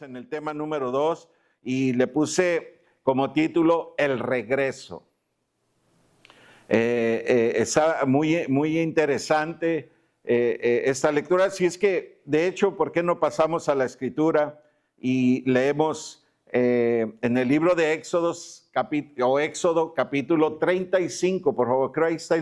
En el tema número 2 y le puse como título El regreso. Está muy interesante esta lectura. Si es que, de hecho, ¿por qué no pasamos a la escritura y leemos en el libro de Éxodo capítulo 35, por favor? Creo ahí está,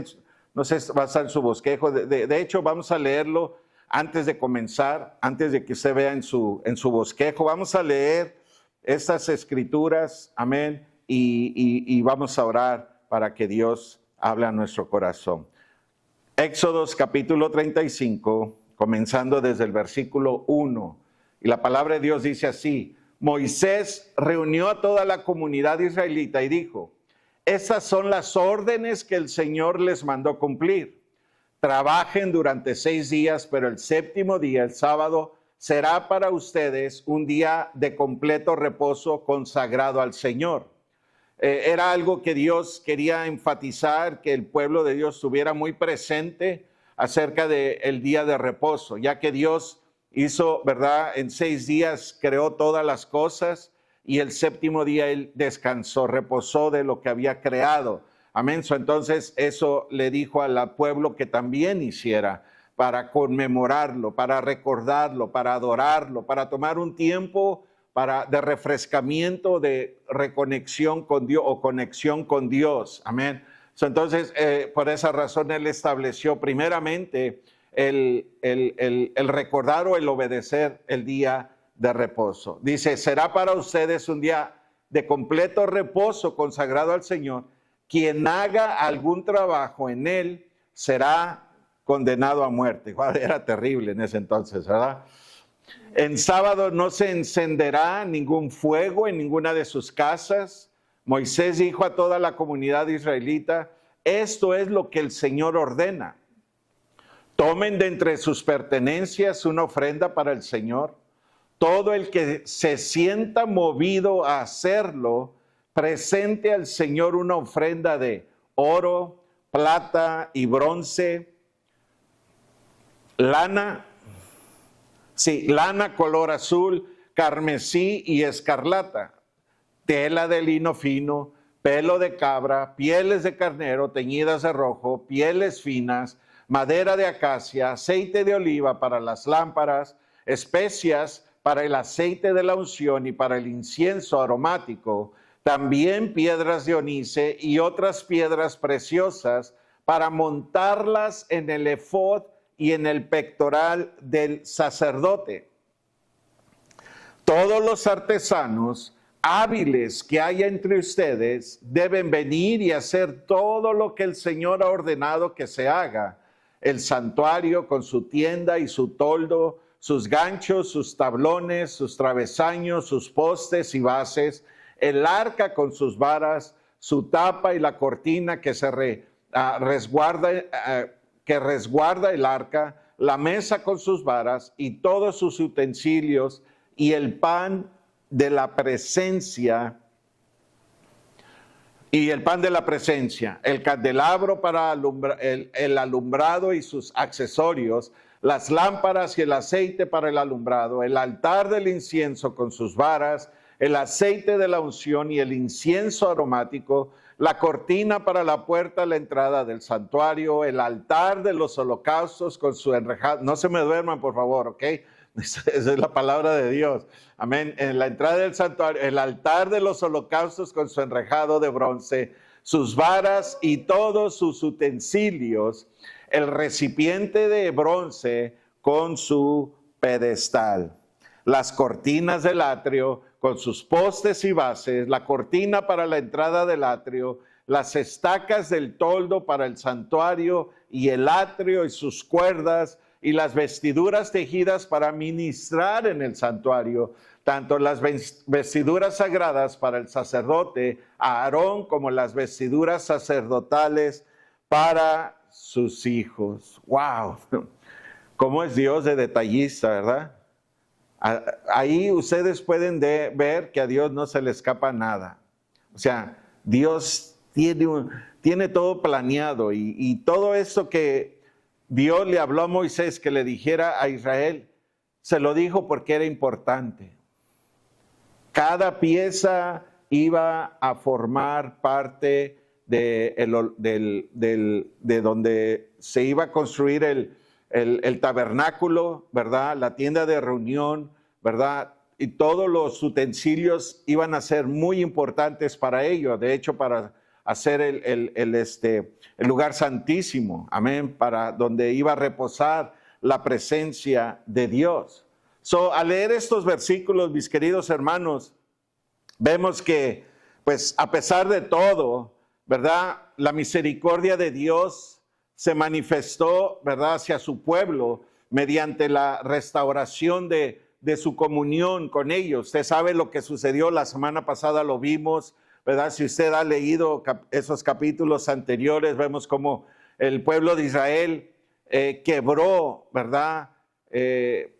no sé, va a estar en su bosquejo. De hecho, vamos a leerlo antes de comenzar, antes de que usted vea en su bosquejo. Vamos a leer estas escrituras, amén, y vamos a orar para que Dios hable a nuestro corazón. Éxodos capítulo 35, comenzando desde el versículo 1. Y la palabra de Dios dice así: Moisés reunió a toda la comunidad israelita y dijo: estas son las órdenes que el Señor les mandó cumplir. Trabajen durante 6 días, pero el séptimo día, el sábado, será para ustedes un día de completo reposo consagrado al Señor. Era algo que Dios quería enfatizar, que el pueblo de Dios estuviera muy presente acerca del día de reposo, ya que Dios hizo, ¿verdad? En 6 días creó todas las cosas y el séptimo día Él descansó, reposó de lo que había creado. Amén. Entonces eso le dijo al pueblo que también hiciera para conmemorarlo, para recordarlo, para adorarlo, para tomar un tiempo de refrescamiento, de reconexión con Dios o conexión con Dios. Amén. Entonces, por esa razón Él estableció primeramente el recordar o el obedecer el día de reposo. Dice: será para ustedes un día de completo reposo consagrado al Señor. Quien haga algún trabajo en él será condenado a muerte. Era terrible en ese entonces, ¿verdad? En sábado no se encenderá ningún fuego en ninguna de sus casas. Moisés dijo a toda la comunidad israelita: esto es lo que el Señor ordena. Tomen de entre sus pertenencias una ofrenda para el Señor. Todo el que se sienta movido a hacerlo, presente al Señor una ofrenda de oro, plata y bronce, lana color azul, carmesí y escarlata, tela de lino fino, pelo de cabra, pieles de carnero teñidas de rojo, pieles finas, madera de acacia, aceite de oliva para las lámparas, especias para el aceite de la unción y para el incienso aromático, también piedras de onice y otras piedras preciosas para montarlas en el efod y en el pectoral del sacerdote. Todos los artesanos hábiles que haya entre ustedes deben venir y hacer todo lo que el Señor ha ordenado que se haga: el santuario con su tienda y su toldo, sus ganchos, sus tablones, sus travesaños, sus postes y bases, el arca con sus varas, su tapa y la cortina que resguarda el arca, la mesa con sus varas y todos sus utensilios, y el pan de la presencia, el candelabro para el alumbrado y sus accesorios, las lámparas y el aceite para el alumbrado, el altar del incienso con sus varas, el aceite de la unción y el incienso aromático, la cortina para la puerta a la entrada del santuario, el altar de los holocaustos con su enrejado. No se me duerman, por favor, ¿ok? Esa es la palabra de Dios. Amén. En la entrada del santuario, el altar de los holocaustos con su enrejado de bronce, sus varas y todos sus utensilios, el recipiente de bronce con su pedestal, las cortinas del atrio con sus postes y bases, la cortina para la entrada del atrio, las estacas del toldo para el santuario y el atrio y sus cuerdas, y las vestiduras tejidas para ministrar en el santuario, tanto las vestiduras sagradas para el sacerdote Aarón como las vestiduras sacerdotales para sus hijos. ¡Wow! ¿Cómo es Dios de detallista, verdad? Ahí ustedes pueden ver que a Dios no se le escapa nada. O sea, Dios tiene todo planeado y todo eso que Dios le habló a Moisés que le dijera a Israel, se lo dijo porque era importante. Cada pieza iba a formar parte de donde se iba a construir el tabernáculo, ¿verdad? La tienda de reunión, ¿verdad? Y todos los utensilios iban a ser muy importantes para ello. De hecho, para hacer el lugar santísimo, amén, para donde iba a reposar la presencia de Dios. Al leer estos versículos, mis queridos hermanos, vemos que, pues, a pesar de todo, ¿verdad? La misericordia de Dios se manifestó, ¿verdad?, hacia su pueblo mediante la restauración de su comunión con ellos. Usted sabe lo que sucedió la semana pasada, lo vimos, ¿verdad? Si usted ha leído esos capítulos anteriores, vemos cómo el pueblo de Israel quebró, ¿verdad?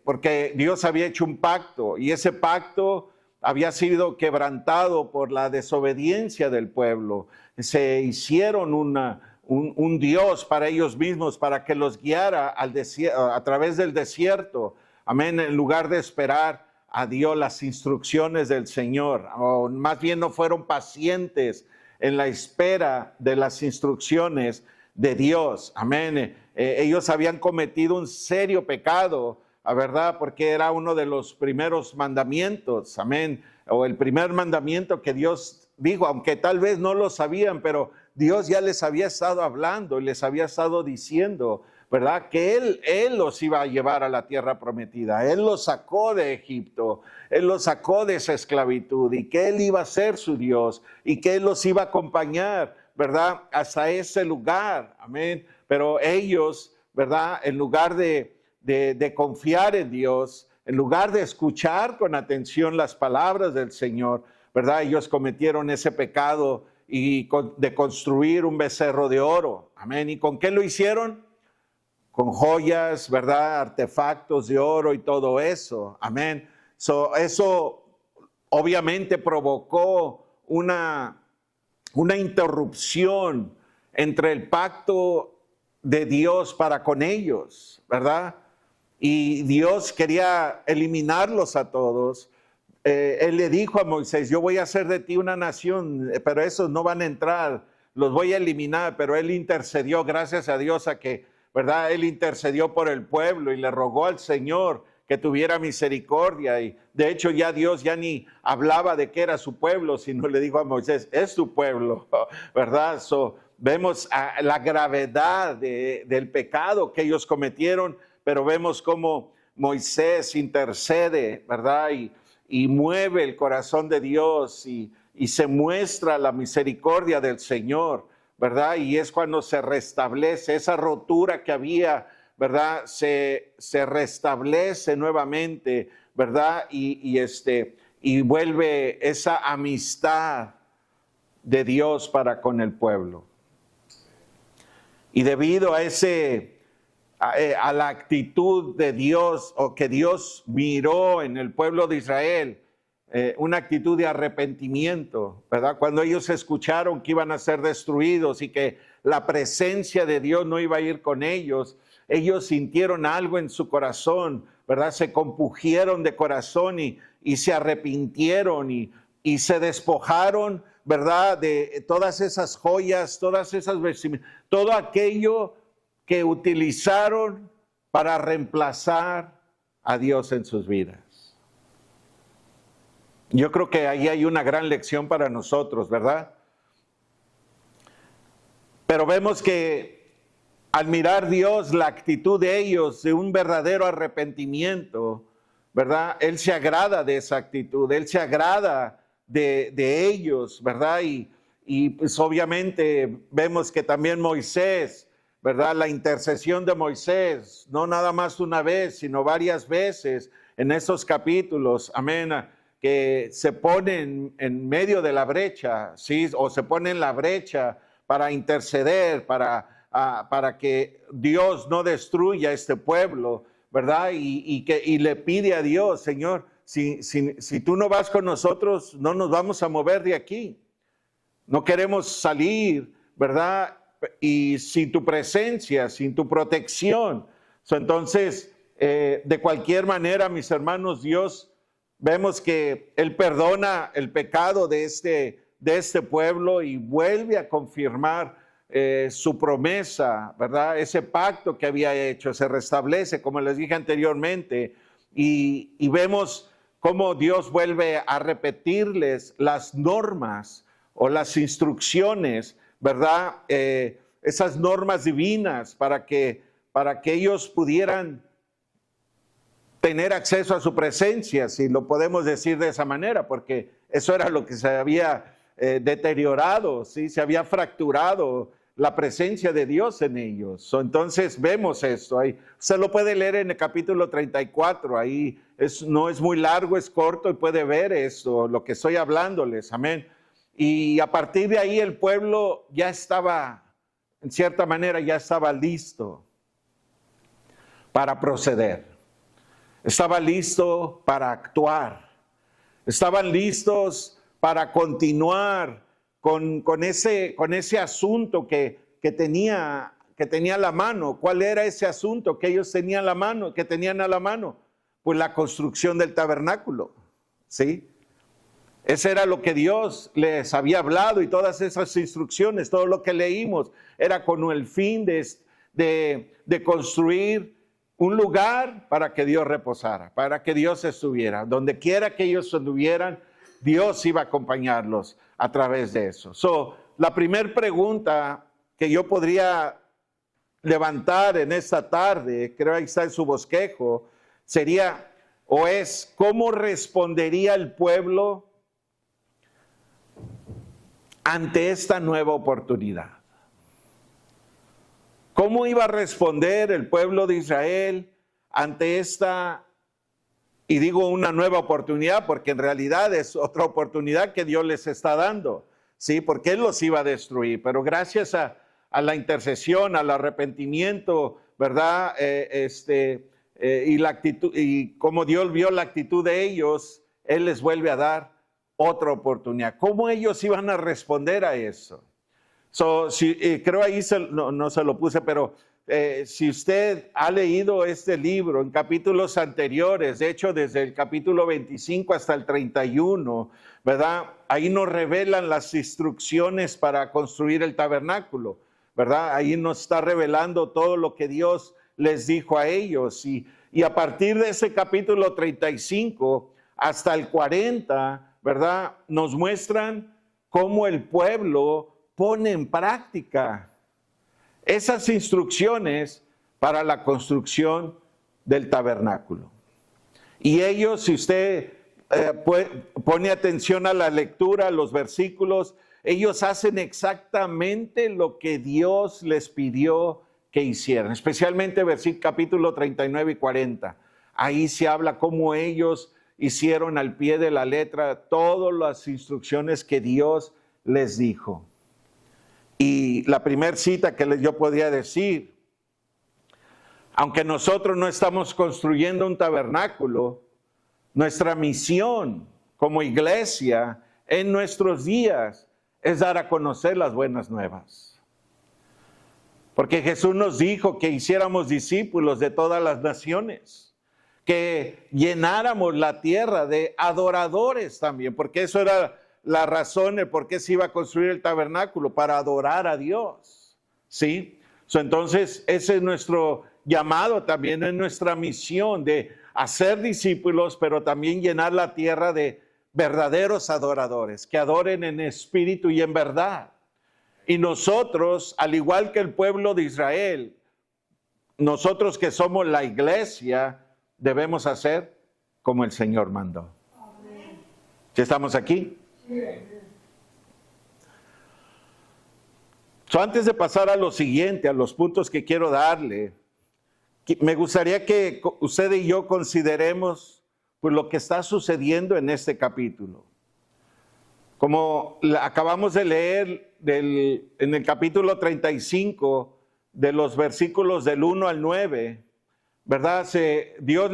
Porque Dios había hecho un pacto y ese pacto había sido quebrantado por la desobediencia del pueblo. Se hicieron un Dios para ellos mismos, para que los guiara a través del desierto, amén, en lugar de esperar a Dios las instrucciones del Señor, o más bien no fueron pacientes en la espera de las instrucciones de Dios, amén. Ellos habían cometido un serio pecado, ¿verdad? Porque era uno de los primeros mandamientos, amén, o el primer mandamiento que Dios dijo, aunque tal vez no lo sabían, pero Dios ya les había estado hablando y les había estado diciendo, ¿verdad? Que Él los iba a llevar a la tierra prometida. Él los sacó de Egipto, Él los sacó de esa esclavitud y que Él iba a ser su Dios y que Él los iba a acompañar, ¿verdad? Hasta ese lugar, amén. Pero ellos, ¿verdad? En lugar de confiar en Dios, en lugar de escuchar con atención las palabras del Señor, ¿verdad? Ellos cometieron ese pecado y de construir un becerro de oro, amén. ¿Y con qué lo hicieron? Con joyas, ¿verdad? Artefactos de oro y todo eso, amén. Eso obviamente provocó una interrupción entre el pacto de Dios para con ellos, ¿verdad? Y Dios quería eliminarlos a todos. Él le dijo a Moisés, yo voy a hacer de ti una nación, pero esos no van a entrar, los voy a eliminar. Pero él intercedió, gracias a Dios, a que, ¿verdad? Él intercedió por el pueblo y le rogó al Señor que tuviera misericordia. Y de hecho ya Dios ya ni hablaba de que era su pueblo, sino le dijo a Moisés, es tu pueblo, ¿verdad? Vemos la gravedad del pecado que ellos cometieron, pero vemos cómo Moisés intercede, ¿verdad? Y mueve el corazón de Dios y se muestra la misericordia del Señor, ¿verdad? Y es cuando se restablece esa rotura que había, ¿verdad? Se restablece nuevamente, ¿verdad? Y vuelve esa amistad de Dios para con el pueblo. Y debido a a la actitud de Dios, o que Dios miró en el pueblo de Israel, una actitud de arrepentimiento, ¿verdad? Cuando ellos escucharon que iban a ser destruidos y que la presencia de Dios no iba a ir con ellos, ellos sintieron algo en su corazón, ¿verdad? Se compungieron de corazón y se arrepintieron y se despojaron, ¿verdad? De todas esas joyas, todas esas vestimentas, todo aquello que utilizaron para reemplazar a Dios en sus vidas. Yo creo que ahí hay una gran lección para nosotros, ¿verdad? Pero vemos que al mirar Dios la actitud de ellos, de un verdadero arrepentimiento, ¿verdad? Él se agrada de esa actitud, Él se agrada de ellos, ¿verdad? Y pues obviamente vemos que también Moisés, ¿verdad? La intercesión de Moisés, no nada más una vez, sino varias veces en esos capítulos, amén, que se ponen en medio de la brecha, ¿sí? O se pone en la brecha para interceder, para que Dios no destruya este pueblo, ¿verdad? Y le pide a Dios, Señor, si tú no vas con nosotros, no nos vamos a mover de aquí. No queremos salir, ¿verdad? Y sin tu presencia, sin tu protección. Entonces, de cualquier manera, mis hermanos, Dios vemos que Él perdona el pecado de este pueblo y vuelve a confirmar su promesa, ¿verdad? Ese pacto que había hecho se restablece, como les dije anteriormente, y vemos cómo Dios vuelve a repetirles las normas o las instrucciones, ¿verdad? Esas normas divinas para que ellos pudieran tener acceso a su presencia, si lo podemos decir de esa manera, porque eso era lo que se había deteriorado, ¿sí? Se había fracturado la presencia de Dios en ellos. Entonces vemos esto, ahí se lo puede leer en el capítulo 34, ahí no es muy largo, es corto y puede ver esto, lo que estoy hablándoles, amén. Y a partir de ahí el pueblo ya estaba, en cierta manera, ya estaba listo para proceder. Estaba listo para actuar. Estaban listos para continuar con ese asunto que tenía a la mano. ¿Cuál era ese asunto que ellos tenían a la mano? Pues la construcción del tabernáculo, ¿sí? Ese era lo que Dios les había hablado, y todas esas instrucciones, todo lo que leímos, era con el fin de construir un lugar para que Dios reposara, para que Dios estuviera. Donde quiera que ellos estuvieran, Dios iba a acompañarlos a través de eso. La primera pregunta que yo podría levantar en esta tarde, creo que está en su bosquejo, sería o es: ¿cómo respondería el pueblo ante esta nueva oportunidad? ¿Cómo iba a responder el pueblo de Israel ante esta, y digo una nueva oportunidad porque en realidad es otra oportunidad que Dios les está dando, ¿sí? Porque Él los iba a destruir, pero gracias a la intercesión, al arrepentimiento, ¿verdad? Y la actitud, y como Dios vio la actitud de ellos, Él les vuelve a dar otra oportunidad. ¿Cómo ellos iban a responder a eso? Creo ahí no se lo puse, pero si usted ha leído este libro en capítulos anteriores, de hecho desde el capítulo 25 hasta el 31, ¿verdad? Ahí nos revelan las instrucciones para construir el tabernáculo, ¿verdad? Ahí nos está revelando todo lo que Dios les dijo a ellos. Y a partir de ese capítulo 35 hasta el 40, ¿verdad? Nos muestran cómo el pueblo pone en práctica esas instrucciones para la construcción del tabernáculo. Y ellos, si usted pone atención a la lectura, a los versículos, ellos hacen exactamente lo que Dios les pidió que hicieran, especialmente capítulo 39 y 40. Ahí se habla cómo ellos hicieron al pie de la letra todas las instrucciones que Dios les dijo. Y la primera cita que yo podría decir: aunque nosotros no estamos construyendo un tabernáculo, nuestra misión como iglesia en nuestros días es dar a conocer las buenas nuevas. Porque Jesús nos dijo que hiciéramos discípulos de todas las naciones, que llenáramos la tierra de adoradores también, porque eso era la razón de por qué se iba a construir el tabernáculo, para adorar a Dios, ¿sí? Entonces, ese es nuestro llamado, también es nuestra misión de hacer discípulos, pero también llenar la tierra de verdaderos adoradores, que adoren en espíritu y en verdad. Y nosotros, al igual que el pueblo de Israel, nosotros que somos la iglesia, debemos hacer como el Señor mandó. ¿Sí estamos aquí? Antes de pasar a lo siguiente, a los puntos que quiero darle, me gustaría que usted y yo consideremos pues lo que está sucediendo en este capítulo. Como acabamos de leer en el capítulo 35, de los versículos del 1 al 9, ¿verdad? Dios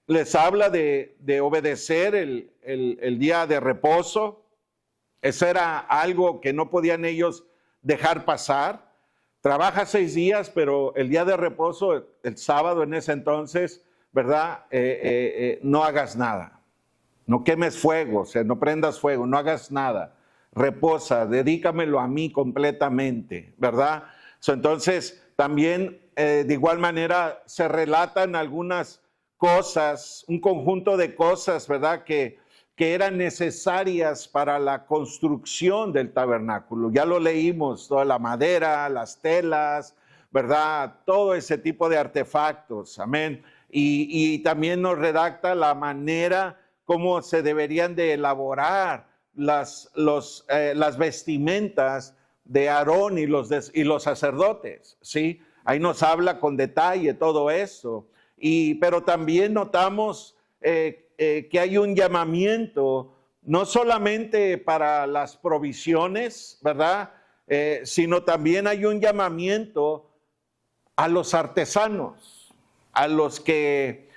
les habla de obedecer el día de reposo. Eso era algo que no podían ellos dejar pasar. Trabaja 6 días, pero el día de reposo, el sábado en ese entonces, ¿verdad? No hagas nada. No quemes fuego, o sea, no prendas fuego, no hagas nada. Reposa, dedícamelo a mí completamente, ¿verdad? Entonces, también de igual manera se relatan algunas cosas, un conjunto de cosas, ¿verdad? Que eran necesarias para la construcción del tabernáculo. Ya lo leímos, toda la madera, las telas, ¿verdad? Todo ese tipo de artefactos, amén. Y también nos redacta la manera cómo se deberían de elaborar las vestimentas de Aarón y los sacerdotes, ¿sí? Ahí nos habla con detalle todo eso. Pero también notamos que hay un llamamiento no solamente para las provisiones, ¿verdad? Sino también hay un llamamiento a los artesanos, a los que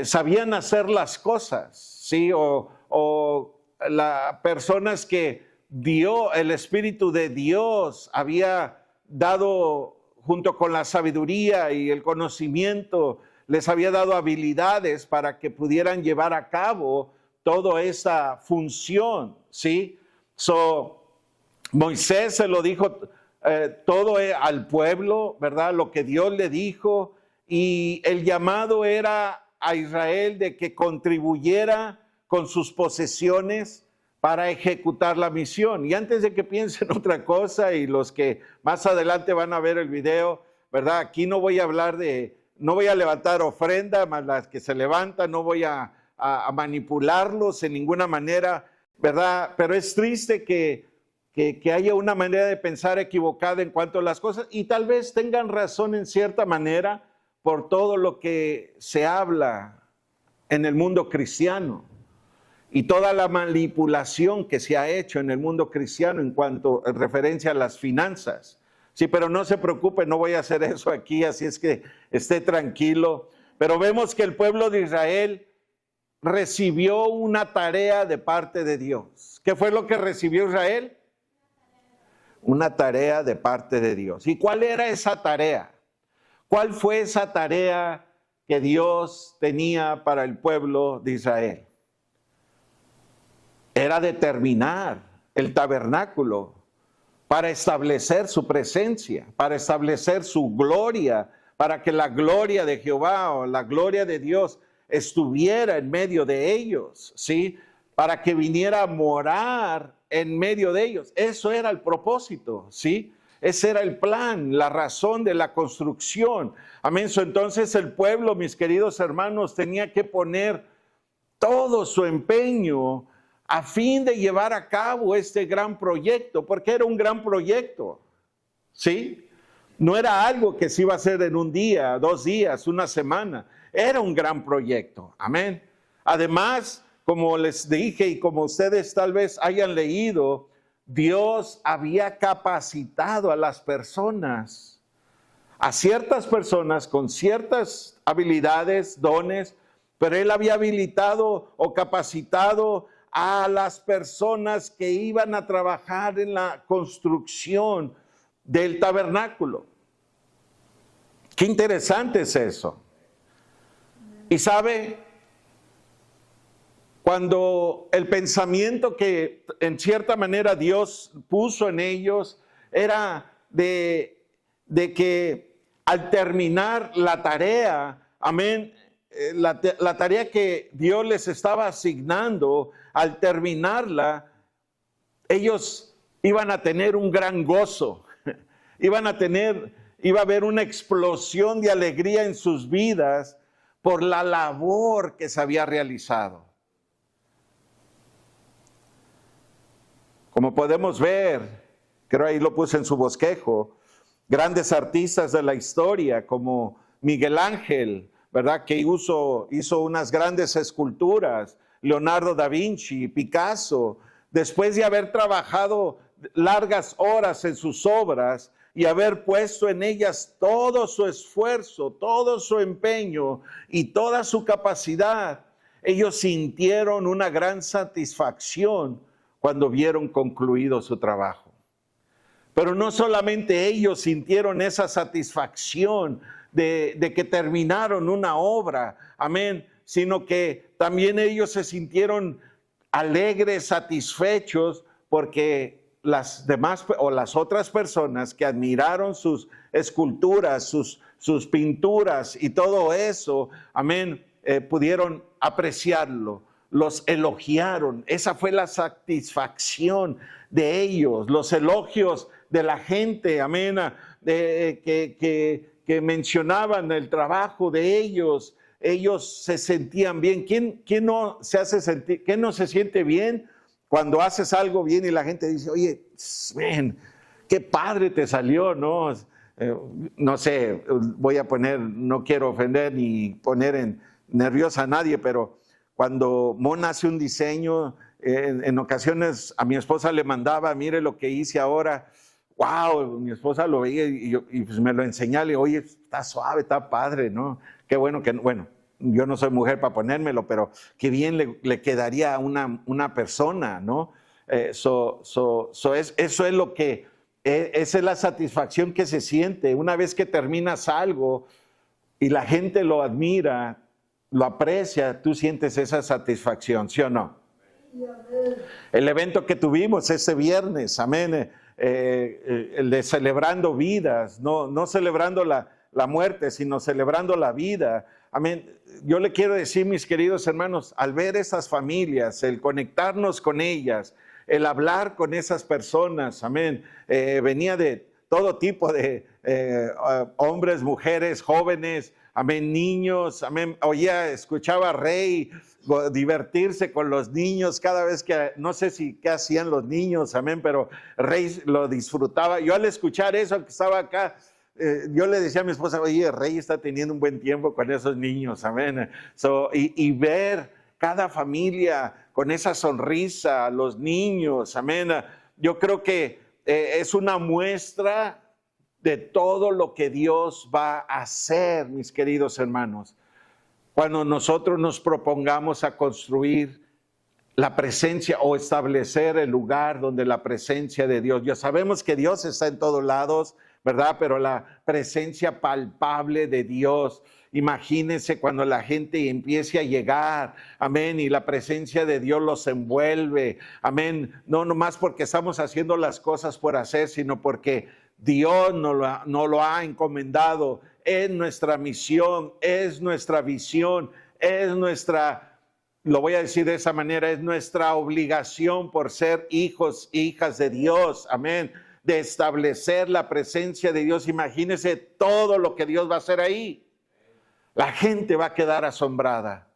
sabían hacer las cosas, ¿sí? O las personas que el Espíritu de Dios había dado junto con la sabiduría y el conocimiento, les había dado habilidades para que pudieran llevar a cabo toda esa función, ¿sí? Moisés se lo dijo todo al pueblo, ¿verdad? Lo que Dios le dijo, y el llamado era a Israel de que contribuyera con sus posesiones para ejecutar la misión. Y antes de que piensen otra cosa, y los que más adelante van a ver el video, ¿verdad? Aquí no voy a hablar no voy a levantar ofrenda, más las que se levantan, no voy a manipularlos en ninguna manera, ¿verdad? Pero es triste que haya una manera de pensar equivocada en cuanto a las cosas, y tal vez tengan razón en cierta manera por todo lo que se habla en el mundo cristiano y toda la manipulación que se ha hecho en el mundo cristiano en cuanto en referencia a las finanzas. Sí, pero no se preocupe, no voy a hacer eso aquí, así es que esté tranquilo. Pero vemos que el pueblo de Israel recibió una tarea de parte de Dios. ¿Qué fue lo que recibió Israel? Una tarea de parte de Dios. ¿Y cuál era esa tarea? ¿Cuál fue esa tarea que Dios tenía para el pueblo de Israel? Era determinar el tabernáculo para establecer su presencia, para establecer su gloria, para que la gloria de Jehová o la gloria de Dios estuviera en medio de ellos, ¿sí? Para que viniera a morar en medio de ellos. Eso era el propósito, ¿sí? Ese era el plan, la razón de la construcción. Amén. Entonces el pueblo, mis queridos hermanos, tenía que poner todo su empeño a fin de llevar a cabo este gran proyecto, porque era un gran proyecto, ¿sí? No era algo que se iba a hacer en un día, 2 días, una semana. Era un gran proyecto, amén. Además, como les dije y como ustedes tal vez hayan leído, Dios había capacitado a las personas, a ciertas personas con ciertas habilidades, dones, pero Él había habilitado o capacitado a las personas que iban a trabajar en la construcción del tabernáculo. Qué interesante es eso. Y sabe, cuando el pensamiento que en cierta manera Dios puso en ellos era de que al terminar la tarea, amén, la tarea que Dios les estaba asignando, al terminarla, ellos iban a tener un gran gozo, iba a haber una explosión de alegría en sus vidas por la labor que se había realizado. Como podemos ver, creo ahí lo puse en su bosquejo, grandes artistas de la historia como Miguel Ángel, ¿verdad? Que hizo unas grandes esculturas, Leonardo da Vinci, Picasso, después de haber trabajado largas horas en sus obras y haber puesto en ellas todo su esfuerzo, todo su empeño y toda su capacidad, ellos sintieron una gran satisfacción cuando vieron concluido su trabajo. Pero no solamente ellos sintieron esa satisfacción de que terminaron una obra, amén, sino que también ellos se sintieron alegres, satisfechos, porque las demás o las otras personas que admiraron sus esculturas, sus pinturas y todo eso, amén, pudieron apreciarlo, los elogiaron. Esa fue la satisfacción de ellos, los elogios de la gente, amén, que mencionaban el trabajo de ellos. Ellos se sentían bien. ¿Quién no se hace sentir, quién no se siente bien cuando haces algo bien y la gente dice, oye, ven, qué padre te salió, ¿no? No sé, voy a poner, no quiero ofender ni poner nerviosa a nadie, pero cuando Mona hace un diseño, en ocasiones a mi esposa le mandaba, mire lo que hice ahora. Wow, mi esposa lo veía y pues me lo enseñaba, y oye, está suave, está padre, ¿no? Qué bueno que, bueno, yo no soy mujer para ponérmelo, pero qué bien le quedaría a una persona, ¿no? Eso es lo que, esa es la satisfacción que se siente una vez que terminas algo y la gente lo admira, lo aprecia, tú sientes esa satisfacción, ¿sí o no? El evento que tuvimos este viernes, amén, el de celebrando vidas, no celebrando la muerte, sino celebrando la vida. Amén. Yo le quiero decir, mis queridos hermanos, al ver esas familias, el conectarnos con ellas, el hablar con esas personas, amén, venía de todo tipo de hombres, mujeres, jóvenes, amén, niños, amén. Oía, escuchaba a Rey divertirse con los niños cada vez que, no sé qué hacían los niños, amén, pero Rey lo disfrutaba. Yo al escuchar eso, que estaba acá, yo le decía a mi esposa, oye, Rey está teniendo un buen tiempo con esos niños, amén. Y ver cada familia con esa sonrisa, los niños, amén. Yo creo que es una muestra de todo lo que Dios va a hacer, mis queridos hermanos. Cuando nosotros nos propongamos a construir la presencia o establecer el lugar donde la presencia de Dios, ya sabemos que Dios está en todos lados, ¿verdad? Pero la presencia palpable de Dios, imagínense cuando la gente empiece a llegar, amén, y la presencia de Dios los envuelve, amén, no nomás porque estamos haciendo las cosas por hacer, sino porque Dios nos lo ha encomendado. Es nuestra misión, es nuestra visión, es nuestra, lo voy a decir de esa manera, es nuestra obligación por ser hijos, hijas de Dios, amén, de establecer la presencia de Dios. Imagínense todo lo que Dios va a hacer ahí. La gente va a quedar asombrada.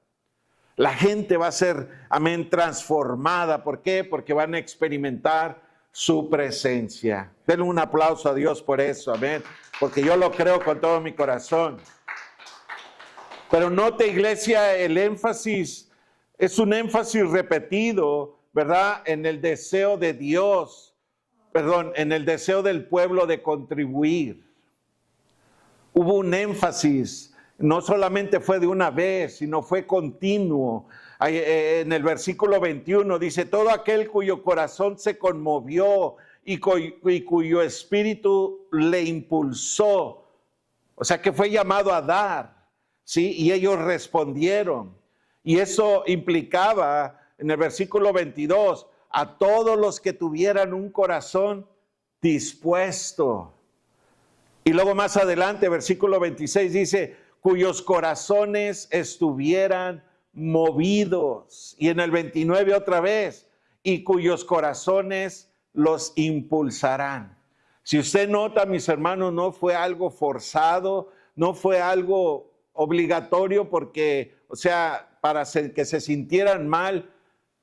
La gente va a ser, amén, transformada. ¿Por qué? Porque van a experimentar su presencia. Denle un aplauso a Dios por eso, amén, porque yo lo creo con todo mi corazón. Pero note, iglesia, el énfasis es un énfasis repetido, ¿verdad? En el deseo de Dios, en el deseo del pueblo de contribuir. Hubo un énfasis, no solamente fue de una vez, sino fue continuo. En el versículo 21 dice, todo aquel cuyo corazón se conmovió y cuyo espíritu le impulsó, o sea que fue llamado a dar, ¿sí? Y ellos respondieron. Y eso implicaba, en el versículo 22, a todos los que tuvieran un corazón dispuesto. Y luego más adelante, versículo 26 dice, cuyos corazones estuvieran movidos. Y en el 29 otra vez, y cuyos corazones los impulsarán. Si usted nota, mis hermanos, no fue algo forzado, no fue algo obligatorio porque, o sea, para que se sintieran mal,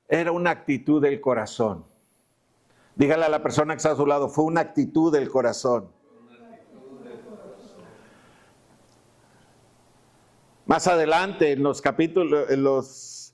era una actitud del corazón. Dígale a la persona que está a su lado, fue una actitud del corazón. Más adelante, en los capítulos,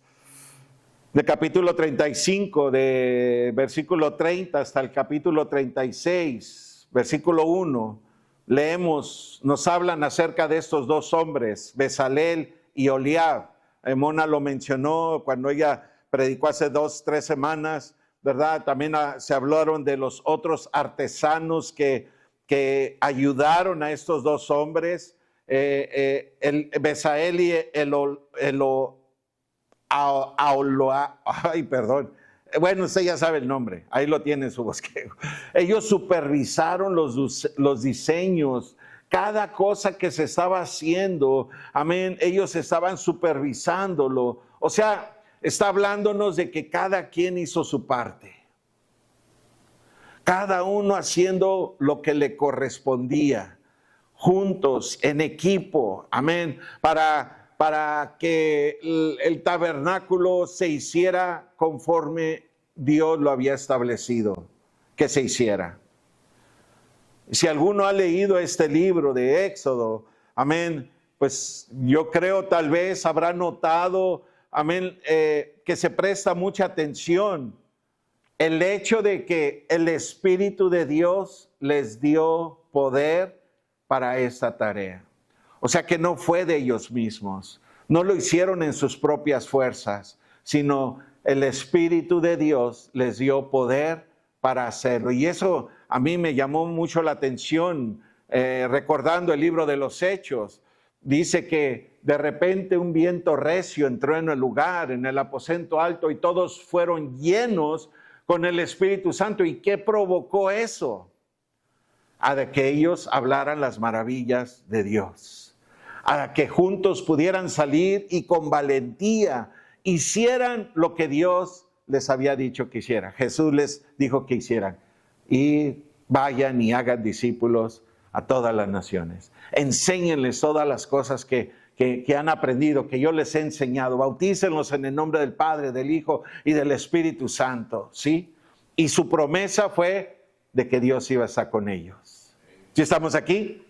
de capítulo 35, de versículo 30 hasta el capítulo 36, versículo 1, leemos, nos hablan acerca de estos dos hombres, Bezalel y Oliab. Mona lo mencionó cuando ella predicó hace 2-3 semanas, ¿verdad? También se hablaron de los otros artesanos que ayudaron a estos dos hombres. El Bezalel y Ay, perdón. Bueno, usted ya sabe el nombre, ahí lo tiene en su bosquejo. Ellos supervisaron los diseños, cada cosa que se estaba haciendo, amén, ellos estaban supervisándolo. O sea, está hablándonos de que cada quien hizo su parte. Cada uno haciendo lo que le correspondía, juntos, en equipo, amén, para que el tabernáculo se hiciera conforme Dios lo había establecido que se hiciera. Si alguno ha leído este libro de Éxodo, amén, pues yo creo tal vez habrá notado, amén, que se presta mucha atención el hecho de que el Espíritu de Dios les dio poder para esta tarea. O sea que no fue de ellos mismos, no lo hicieron en sus propias fuerzas, sino el Espíritu de Dios les dio poder para hacerlo. Y eso a mí me llamó mucho la atención, recordando el libro de los Hechos. Dice que de repente un viento recio entró en el lugar, en el aposento alto, y todos fueron llenos con el Espíritu Santo. ¿Y qué provocó eso? A de que ellos hablaran las maravillas de Dios, a que juntos pudieran salir y con valentía hicieran lo que Dios les había dicho que hicieran. Jesús les dijo que hicieran: y vayan y hagan discípulos a todas las naciones, enséñenles todas las cosas que han aprendido, que yo les he enseñado, bautícenlos en el nombre del Padre, del Hijo y del Espíritu Santo, ¿sí? Y su promesa fue de que Dios iba a estar con ellos. ¿Sí estamos aquí?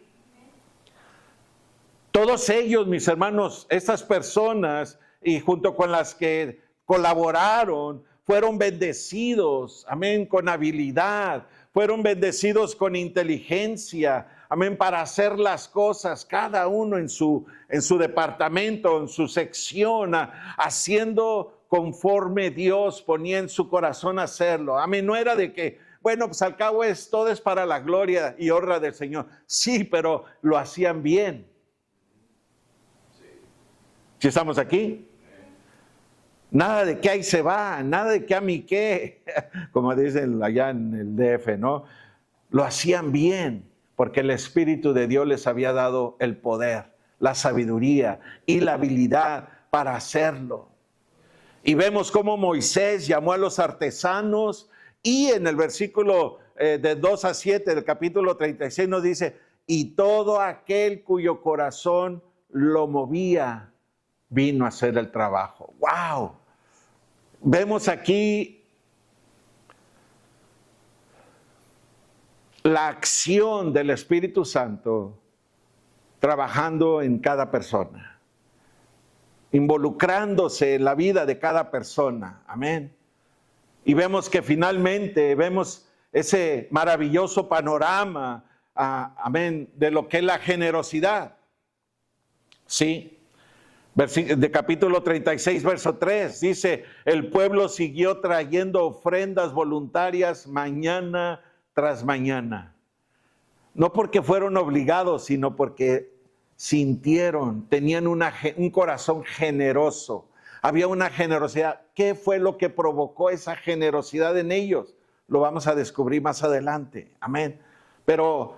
Todos ellos, mis hermanos, estas personas, y junto con las que colaboraron, fueron bendecidos, amén, con habilidad, fueron bendecidos con inteligencia, amén, para hacer las cosas, cada uno en su departamento, en su sección, haciendo conforme Dios ponía en su corazón hacerlo. Amén, no era de que, bueno, pues al cabo todo es para la gloria y honra del Señor. Sí, pero lo hacían bien. ¿Sí estamos aquí? Nada de que ahí se va, nada de que a mí qué, como dicen allá en el DF, ¿no? Lo hacían bien, porque el Espíritu de Dios les había dado el poder, la sabiduría y la habilidad para hacerlo. Y vemos cómo Moisés llamó a los artesanos, y en el versículo de 2 a 7 del capítulo 36 nos dice: y todo aquel cuyo corazón lo movía vino a hacer el trabajo. ¡Wow! Vemos aquí la acción del Espíritu Santo trabajando en cada persona, involucrándose en la vida de cada persona. Amén. Y vemos que finalmente vemos ese maravilloso panorama, amén, de lo que es la generosidad. Sí. De capítulo 36, verso 3, dice: el pueblo siguió trayendo ofrendas voluntarias mañana tras mañana. No porque fueron obligados, sino porque sintieron, tenían un corazón generoso. Había una generosidad. ¿Qué fue lo que provocó esa generosidad en ellos? Lo vamos a descubrir más adelante. Amén. Pero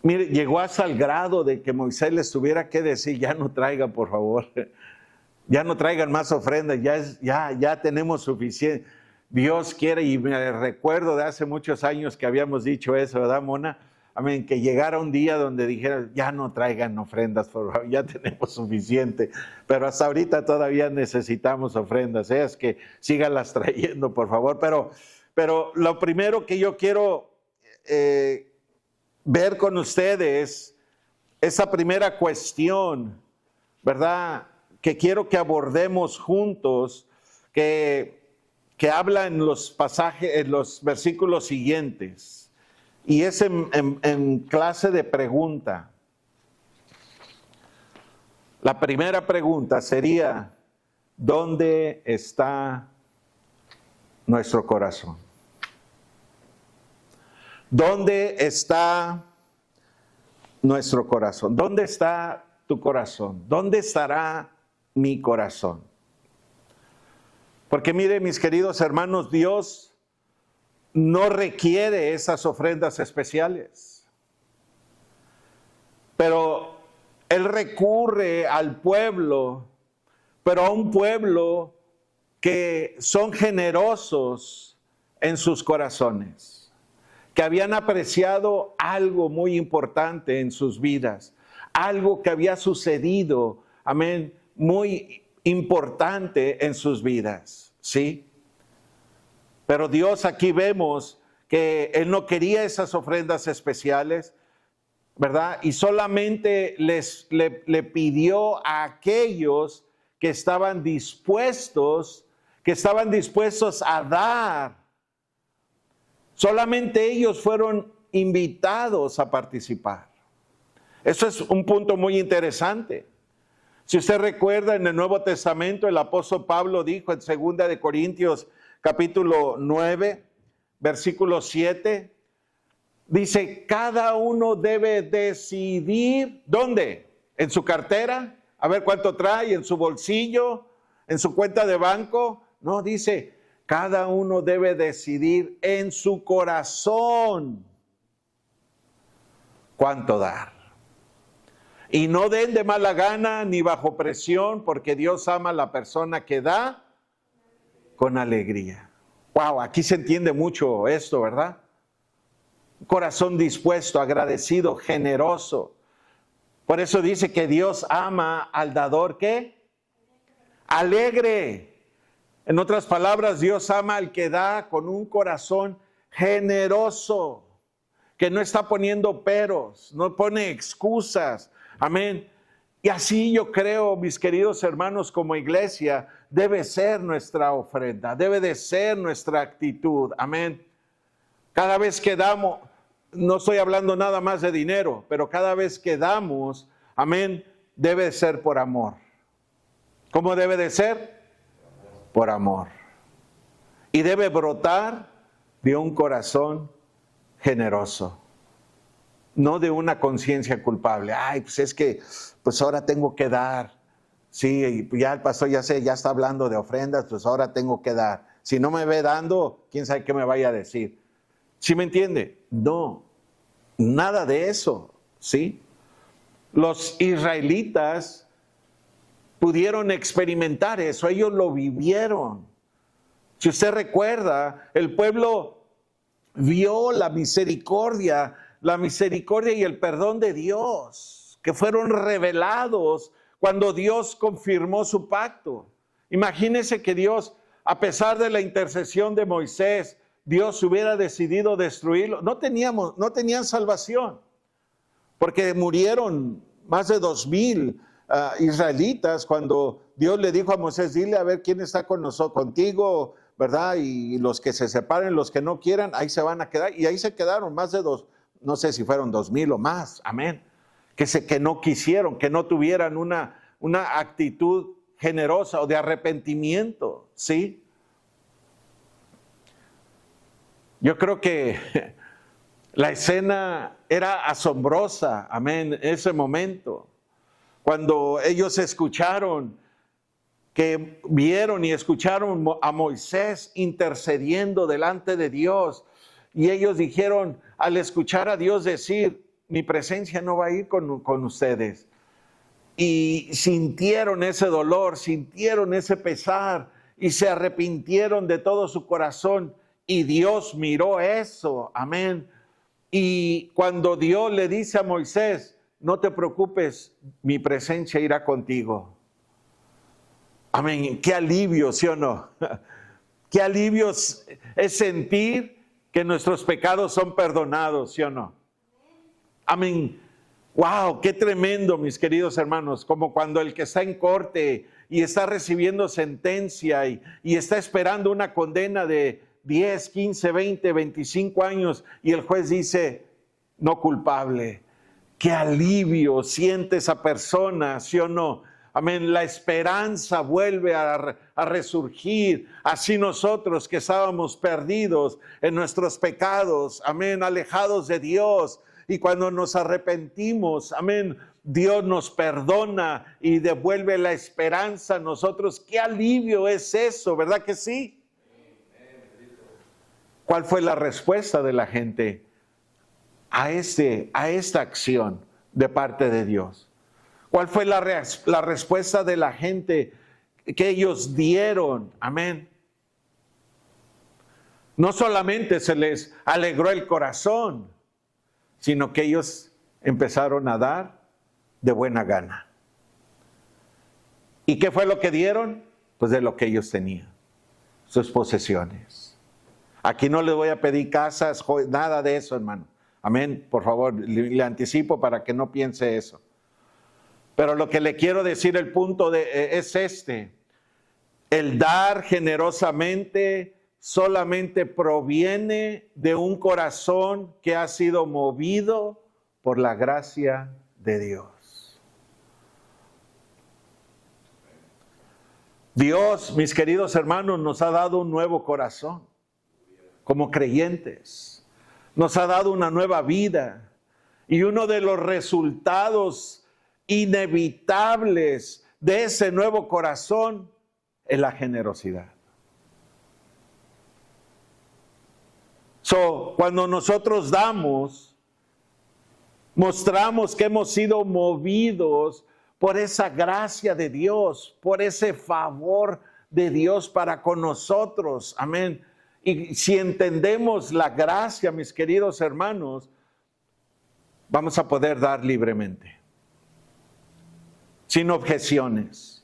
mire, llegó hasta el grado de que Moisés les tuviera que decir: ya no traigan, por favor, ya no traigan más ofrendas, ya tenemos suficiente. Dios quiere, y me recuerdo de hace muchos años que habíamos dicho eso, ¿verdad, Mona? Amén, que llegara un día donde dijera: ya no traigan ofrendas, por favor, ya tenemos suficiente. Pero hasta ahorita todavía necesitamos ofrendas, es que síganlas trayendo, por favor. Pero lo primero que yo quiero ver con ustedes, esa primera cuestión, ¿verdad?, que quiero que abordemos juntos, que habla en los pasajes, en los versículos siguientes, y es en clase de pregunta. La primera pregunta sería: ¿dónde está nuestro corazón? ¿Dónde está nuestro corazón? ¿Dónde está tu corazón? ¿Dónde estará mi corazón? Porque mire, mis queridos hermanos, Dios no requiere esas ofrendas especiales. Pero Él recurre al pueblo, pero a un pueblo que son generosos en sus corazones, que habían apreciado algo muy importante en sus vidas, algo que había sucedido, amén, muy importante en sus vidas, ¿sí? Pero Dios, aquí vemos que Él no quería esas ofrendas especiales, ¿verdad? Y solamente le pidió a aquellos que estaban dispuestos a dar. Solamente ellos fueron invitados a participar. Eso es un punto muy interesante. Si usted recuerda, en el Nuevo Testamento, el apóstol Pablo dijo en 2 de Corintios capítulo 9, versículo 7, dice, cada uno debe decidir, ¿dónde? ¿En su cartera? A ver cuánto trae, en su bolsillo, en su cuenta de banco. No, dice, cada uno debe decidir en su corazón cuánto dar. Y no den de mala gana ni bajo presión, porque Dios ama a la persona que da con alegría. Wow, aquí se entiende mucho esto, ¿verdad? Un corazón dispuesto, agradecido, generoso. Por eso dice que Dios ama al dador, ¿qué? Alegre. En otras palabras, Dios ama al que da con un corazón generoso, que no está poniendo peros, no pone excusas. Amén. Y así yo creo, mis queridos hermanos, como iglesia, debe ser nuestra ofrenda, debe de ser nuestra actitud. Amén. Cada vez que damos, no estoy hablando nada más de dinero, pero cada vez que damos, amén, debe de ser por amor. ¿Cómo debe de ser? Por amor. Y debe brotar de un corazón generoso. No de una conciencia culpable. Ay, pues es que, pues ahora tengo que dar. Sí, ya el pastor ya está hablando de ofrendas, pues ahora tengo que dar. Si no me ve dando, quién sabe qué me vaya a decir. ¿Sí me entiende? No, nada de eso, ¿sí? Los israelitas pudieron experimentar eso, ellos lo vivieron. Si usted recuerda, el pueblo vio la misericordia y el perdón de Dios, que fueron revelados cuando Dios confirmó su pacto. Imagínese que Dios, a pesar de la intercesión de Moisés, Dios hubiera decidido destruirlo. No tenían salvación, porque murieron más de 2,000 israelitas cuando Dios le dijo a Moisés, dile a ver quién está con nosotros, contigo, ¿verdad? Y los que se separen, los que no quieran, ahí se van a quedar. Y ahí se quedaron más de no sé si fueron 2,000 o más, amén. Que no quisieron, que no tuvieran una actitud generosa o de arrepentimiento, ¿sí? Yo creo que la escena era asombrosa, amén, en ese momento. Cuando ellos vieron y escucharon a Moisés intercediendo delante de Dios, y ellos dijeron, al escuchar a Dios decir, mi presencia no va a ir con ustedes. Y sintieron ese dolor, sintieron ese pesar, y se arrepintieron de todo su corazón. Y Dios miró eso, amén. Y cuando Dios le dice a Moisés, no te preocupes, mi presencia irá contigo. Amén, qué alivio, ¿sí o no? Qué alivio es sentir que nuestros pecados son perdonados, ¿sí o no? Amén. Wow, qué tremendo, mis queridos hermanos, como cuando el que está en corte y está recibiendo sentencia y está esperando una condena de 10, 15, 20, 25 años y el juez dice, no culpable. Qué alivio siente esa persona, ¿sí o no? Amén, la esperanza vuelve a resurgir. Así nosotros que estábamos perdidos en nuestros pecados, amén, alejados de Dios. Y cuando nos arrepentimos, amén, Dios nos perdona y devuelve la esperanza a nosotros. ¡Qué alivio es eso! ¿Verdad que sí? ¿Cuál fue la respuesta de la gente a esta acción de parte de Dios? ¿Cuál fue la respuesta de la gente que ellos dieron? Amén. No solamente se les alegró el corazón, sino que ellos empezaron a dar de buena gana. ¿Y qué fue lo que dieron? Pues de lo que ellos tenían, sus posesiones. Aquí no les voy a pedir casas, nada de eso, hermano. Amén, por favor, le anticipo para que no piense eso. Pero lo que le quiero decir, el punto es este. El dar generosamente solamente proviene de un corazón que ha sido movido por la gracia de Dios. Dios, mis queridos hermanos, nos ha dado un nuevo corazón como creyentes. Nos ha dado una nueva vida. Y uno de los resultados inevitables de ese nuevo corazón es la generosidad. Cuando nosotros damos, mostramos que hemos sido movidos por esa gracia de Dios, por ese favor de Dios para con nosotros. Amén. Y si entendemos la gracia, mis queridos hermanos, vamos a poder dar libremente, sin objeciones.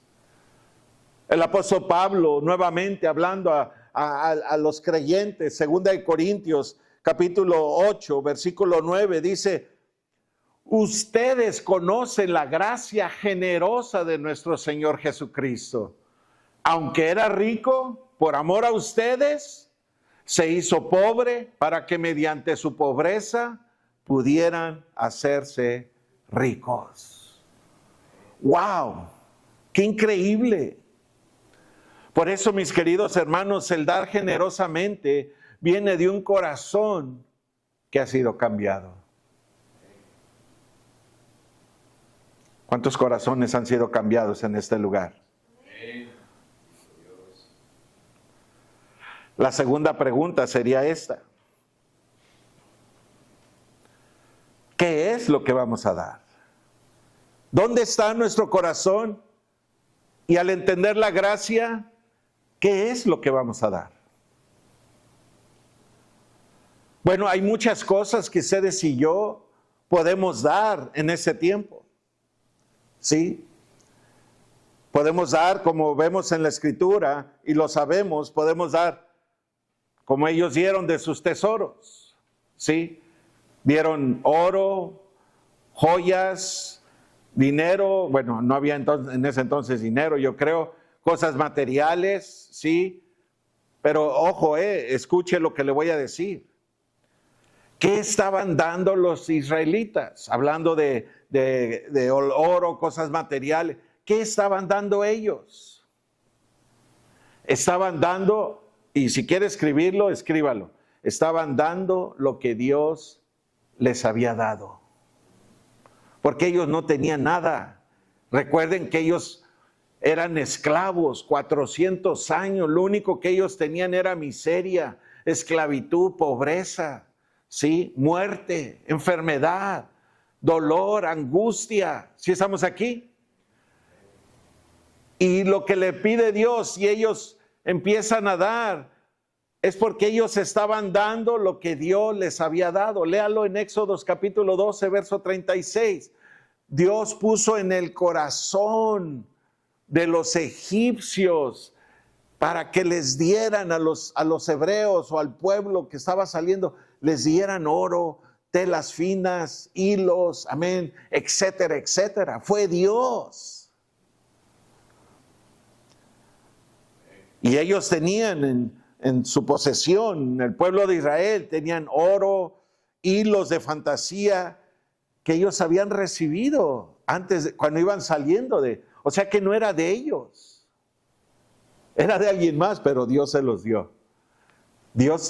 El apóstol Pablo, nuevamente hablando a los creyentes, 2 Corintios capítulo 8, versículo 9, dice: ustedes conocen la gracia generosa de nuestro Señor Jesucristo. Aunque era rico, por amor a ustedes, se hizo pobre para que mediante su pobreza pudieran hacerse ricos. ¡Wow! ¡Qué increíble! Por eso, mis queridos hermanos, el dar generosamente viene de un corazón que ha sido cambiado. ¿Cuántos corazones han sido cambiados en este lugar? La segunda pregunta sería esta: ¿qué es lo que vamos a dar? ¿Dónde está nuestro corazón? Y al entender la gracia, ¿qué es lo que vamos a dar? Bueno, hay muchas cosas que ustedes y yo podemos dar en ese tiempo. ¿Sí? Podemos dar, como vemos en la Escritura, y lo sabemos, podemos dar como ellos dieron de sus tesoros. ¿Sí? Dieron oro, joyas, dinero. Bueno, no había en ese entonces dinero, yo creo. Cosas materiales, ¿sí? Pero ojo, escuche lo que le voy a decir. ¿Qué estaban dando los israelitas? Hablando de oro, cosas materiales. ¿Qué estaban dando ellos? Estaban dando, y si quiere escribirlo, escríbalo. Estaban dando lo que Dios les había dado. Porque ellos no tenían nada. Recuerden que ellos eran esclavos 400 años. Lo único que ellos tenían era miseria, esclavitud, pobreza, ¿sí? Muerte, enfermedad, dolor, angustia. ¿Sí estamos aquí? Y lo que le pide Dios y ellos empiezan a dar es porque ellos estaban dando lo que Dios les había dado. Léalo en Éxodo capítulo 12, verso 36. Dios puso en el corazón de los egipcios para que les dieran a los hebreos o al pueblo que estaba saliendo, les dieran oro, telas finas, hilos, amén, etcétera, etcétera. Fue Dios. Y ellos tenían en su posesión, el pueblo de Israel, tenían oro, hilos de fantasía que ellos habían recibido antes, cuando iban saliendo o sea que no era de ellos, era de alguien más, pero Dios se los dio. Dios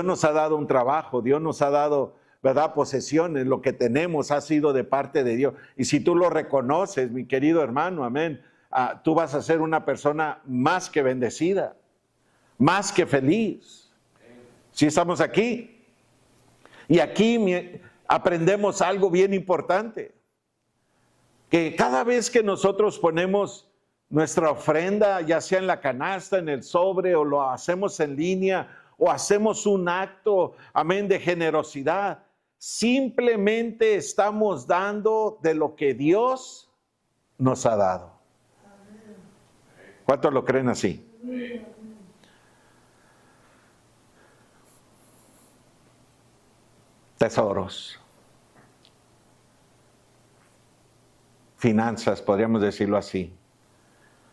nos ha dado un trabajo, Dios nos ha dado ¿verdad? Posesiones, lo que tenemos ha sido de parte de Dios. Y si tú lo reconoces, mi querido hermano, amén, tú vas a ser una persona más que bendecida, más que feliz. Si estamos aquí. Y aquí aprendemos algo bien importante. Que cada vez que nosotros ponemos nuestra ofrenda, ya sea en la canasta, en el sobre, o lo hacemos en línea, o hacemos un acto, amén, de generosidad, simplemente estamos dando de lo que Dios nos ha dado. ¿Cuántos lo creen así? Tesoros, finanzas, podríamos decirlo así.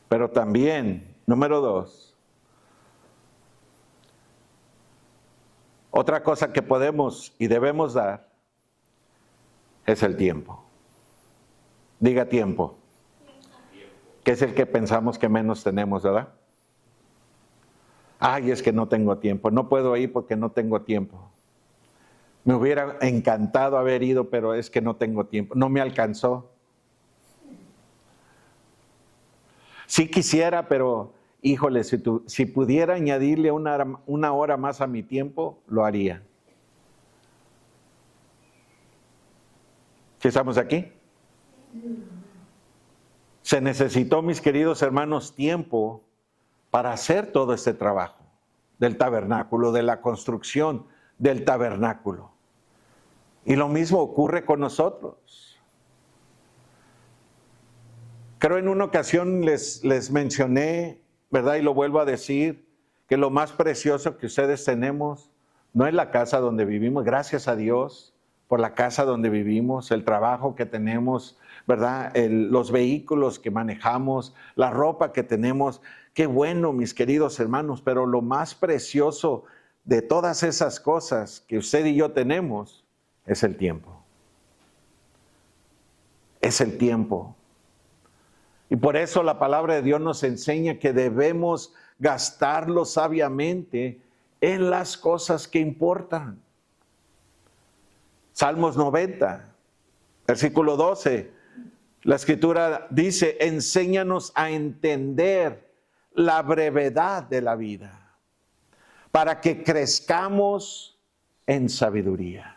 Pero también, número 2, otra cosa que podemos y debemos dar es el tiempo. Diga tiempo, que es el que pensamos que menos tenemos, ¿verdad? Ay, es que no tengo tiempo, no puedo ir porque no tengo tiempo. Me hubiera encantado haber ido, pero es que no tengo tiempo, no me alcanzó. Sí quisiera, pero híjole, si pudiera añadirle una hora más a mi tiempo, lo haría. ¿Sí estamos aquí? Se necesitó, mis queridos hermanos, tiempo para hacer todo este trabajo del tabernáculo, de la construcción del tabernáculo. Y lo mismo ocurre con nosotros. Creo en una ocasión les mencioné, ¿verdad? Y lo vuelvo a decir, que lo más precioso que ustedes tenemos no es la casa donde vivimos, gracias a Dios por la casa donde vivimos, el trabajo que tenemos, ¿verdad? Los vehículos que manejamos, la ropa que tenemos. Qué bueno, mis queridos hermanos, pero lo más precioso de todas esas cosas que usted y yo tenemos es el tiempo. Es el tiempo. Y por eso la palabra de Dios nos enseña que debemos gastarlo sabiamente en las cosas que importan. Salmos 90, versículo 12, la Escritura dice, enséñanos a entender la brevedad de la vida, para que crezcamos en sabiduría.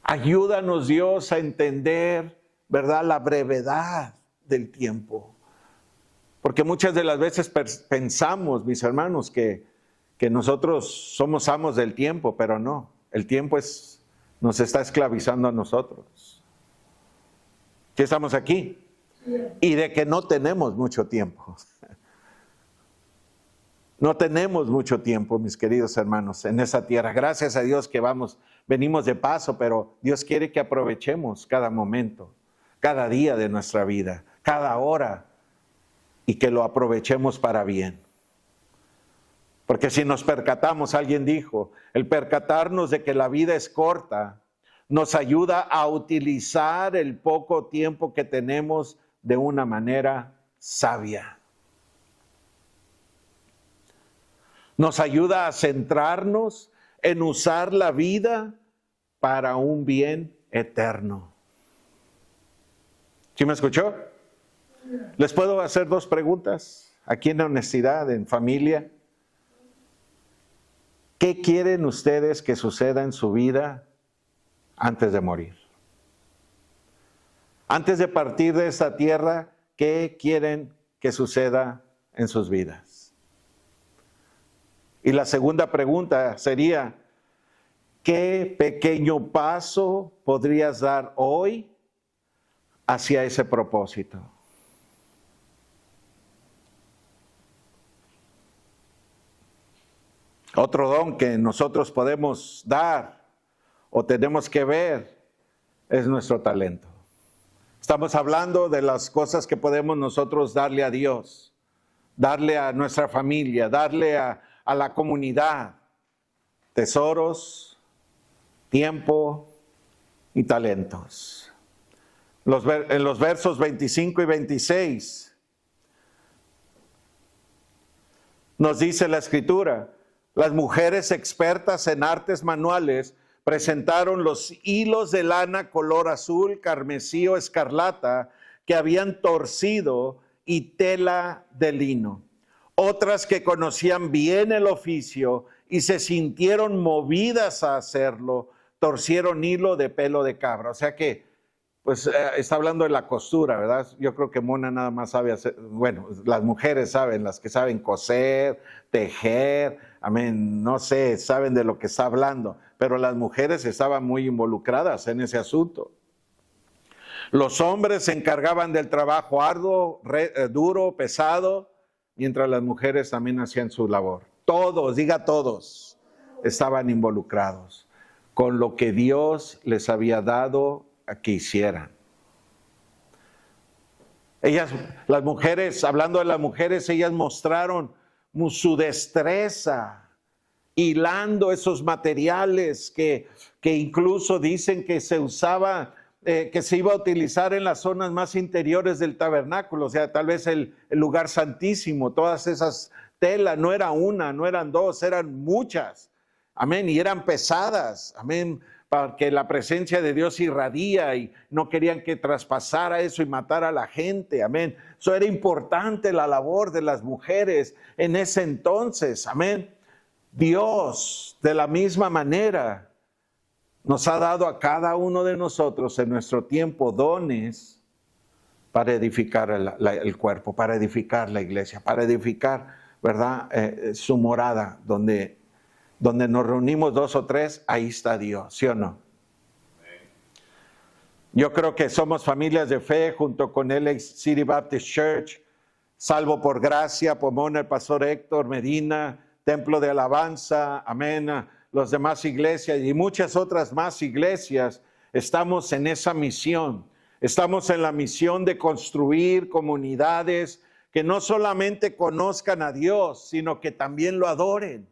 Ayúdanos, Dios, a entender, ¿verdad?, la brevedad del tiempo. Porque muchas de las veces pensamos, mis hermanos, que nosotros somos amos del tiempo, pero no. El tiempo nos está esclavizando a nosotros. ¿Sí estamos aquí? Y de que no tenemos mucho tiempo. No tenemos mucho tiempo, mis queridos hermanos, en esa tierra. Gracias a Dios que venimos de paso, pero Dios quiere que aprovechemos cada momento, cada día de nuestra vida, cada hora, y que lo aprovechemos para bien. Porque si nos percatamos, alguien dijo, el percatarnos de que la vida es corta, nos ayuda a utilizar el poco tiempo que tenemos de una manera sabia. Nos ayuda a centrarnos en usar la vida para un bien eterno. ¿Sí me escuchó? Les puedo hacer 2 preguntas, aquí en honestidad, en familia. ¿Qué quieren ustedes que suceda en su vida antes de morir? Antes de partir de esta tierra, ¿qué quieren que suceda en sus vidas? Y la segunda pregunta sería, ¿qué pequeño paso podrías dar hoy hacia ese propósito? Otro don que nosotros podemos dar o tenemos que ver es nuestro talento. Estamos hablando de las cosas que podemos nosotros darle a Dios, darle a nuestra familia, darle a la comunidad. Tesoros, tiempo y talentos. En los versos 25 y 26 nos dice la Escritura, las mujeres expertas en artes manuales presentaron los hilos de lana color azul, carmesí o escarlata que habían torcido y tela de lino. Otras que conocían bien el oficio y se sintieron movidas a hacerlo, torcieron hilo de pelo de cabra. O sea que, pues está hablando de la costura, ¿verdad? Yo creo que Mona nada más sabe hacer, bueno, las mujeres saben, las que saben coser, tejer, amén, no sé, saben de lo que está hablando, pero las mujeres estaban muy involucradas en ese asunto. Los hombres se encargaban del trabajo arduo, duro, pesado, mientras las mujeres también hacían su labor. Todos, diga todos, estaban involucrados con lo que Dios les había dado a que hicieran. Ellas, las mujeres, hablando de las mujeres, ellas mostraron su destreza hilando esos materiales que incluso dicen que se usaba, que se iba a utilizar en las zonas más interiores del tabernáculo, o sea, tal vez el lugar santísimo. Todas esas telas, no era una, no eran dos, eran muchas, amén, y eran pesadas, amén, para que la presencia de Dios irradía y no querían que traspasara eso y matara a la gente, amén. Eso era importante, la labor de las mujeres en ese entonces, amén. Dios, de la misma manera, nos ha dado a cada uno de nosotros en nuestro tiempo dones para edificar el cuerpo, para edificar la iglesia, para edificar, ¿verdad? Su morada, donde nos reunimos 2 o 3, ahí está Dios, ¿sí o no? Yo creo que somos familias de fe junto con LA City Baptist Church, Salvo por Gracia, Pomona, el pastor Héctor Medina, Templo de Alabanza, amén, los demás iglesias y muchas otras más iglesias. Estamos en esa misión, estamos en la misión de construir comunidades que no solamente conozcan a Dios, sino que también lo adoren.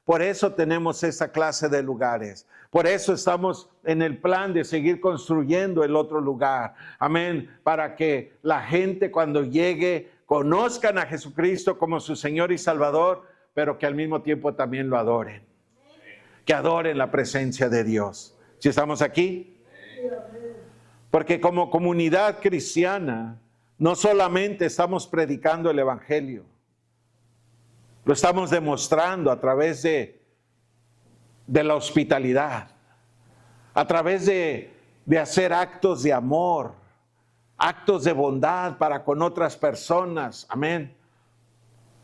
Por eso tenemos esa clase de lugares. Por eso estamos en el plan de seguir construyendo el otro lugar. Amén. Para que la gente cuando llegue conozcan a Jesucristo como su Señor y Salvador, pero que al mismo tiempo también lo adoren. Que adoren la presencia de Dios. ¿Sí estamos aquí? Porque como comunidad cristiana, no solamente estamos predicando el Evangelio, lo estamos demostrando a través de la hospitalidad, a través de hacer actos de amor, actos de bondad para con otras personas. Amén.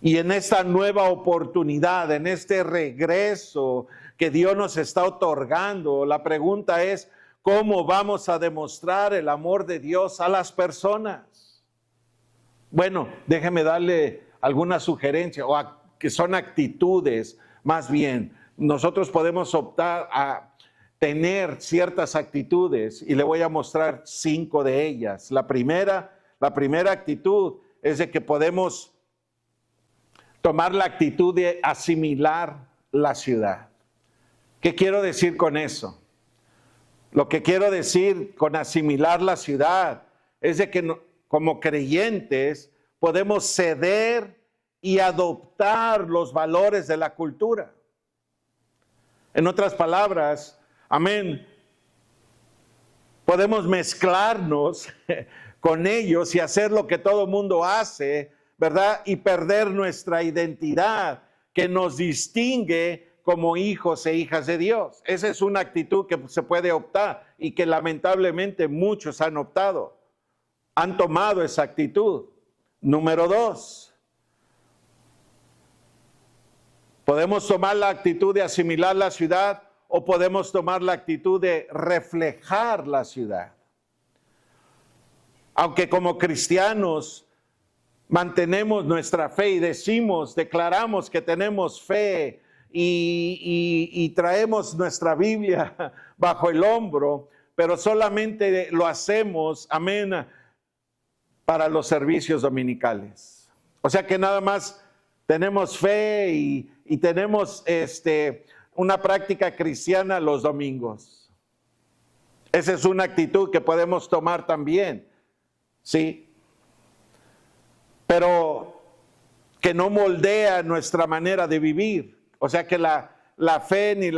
Y en esta nueva oportunidad, en este regreso que Dios nos está otorgando, la pregunta es, ¿cómo vamos a demostrar el amor de Dios a las personas? Bueno, déjeme darle alguna sugerencia, que son actitudes, más bien. Nosotros podemos optar a tener ciertas actitudes y le voy a mostrar 5 de ellas. La primera actitud es de que podemos tomar la actitud de asimilar la ciudad. ¿Qué quiero decir con eso? Lo que quiero decir con asimilar la ciudad es de que como creyentes podemos ceder y adoptar los valores de la cultura. En otras palabras, amén, podemos mezclarnos con ellos y hacer lo que todo mundo hace, ¿verdad? Y perder nuestra identidad que nos distingue como hijos e hijas de Dios. Esa es una actitud que se puede optar y que lamentablemente muchos han optado, han tomado esa actitud. Número 2. Podemos tomar la actitud de asimilar la ciudad o podemos tomar la actitud de reflejar la ciudad. Aunque como cristianos mantenemos nuestra fe y declaramos que tenemos fe y traemos nuestra Biblia bajo el hombro, pero solamente lo hacemos, amén, para los servicios dominicales. O sea que nada más tenemos fe y tenemos una práctica cristiana los domingos. Esa es una actitud que podemos tomar también, ¿sí? Pero que no moldea nuestra manera de vivir. O sea que la fe ni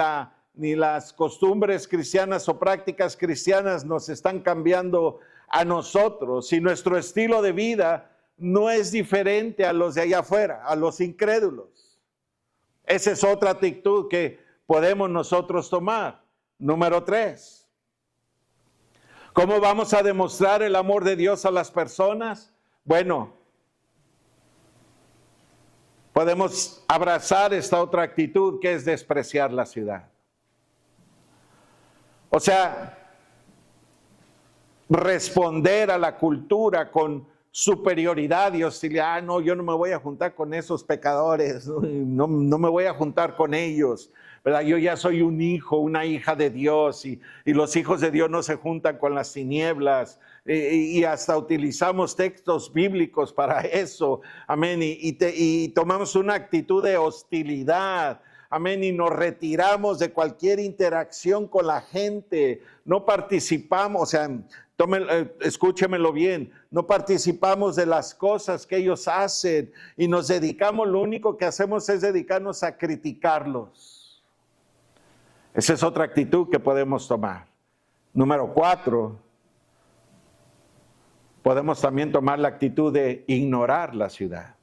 ni las costumbres cristianas o prácticas cristianas nos están cambiando a nosotros, si nuestro estilo de vida no es diferente a los de allá afuera, a los incrédulos. Esa es otra actitud que podemos nosotros tomar. Número 3. ¿Cómo vamos a demostrar el amor de Dios a las personas? Bueno, podemos abrazar esta otra actitud que es despreciar la ciudad. O sea, responder a la cultura con superioridad y hostilidad. No, yo no me voy a juntar con esos pecadores, no me voy a juntar con ellos, ¿verdad? Yo ya soy un hijo, una hija de Dios y los hijos de Dios no se juntan con las tinieblas y hasta utilizamos textos bíblicos para eso, amén, y tomamos una actitud de hostilidad. Amén, y nos retiramos de cualquier interacción con la gente, no participamos, o sea, escúchemelo bien, no participamos de las cosas que ellos hacen y nos dedicamos, lo único que hacemos es dedicarnos a criticarlos. Esa es otra actitud que podemos tomar. Número 4, podemos también tomar la actitud de ignorar la ciudad.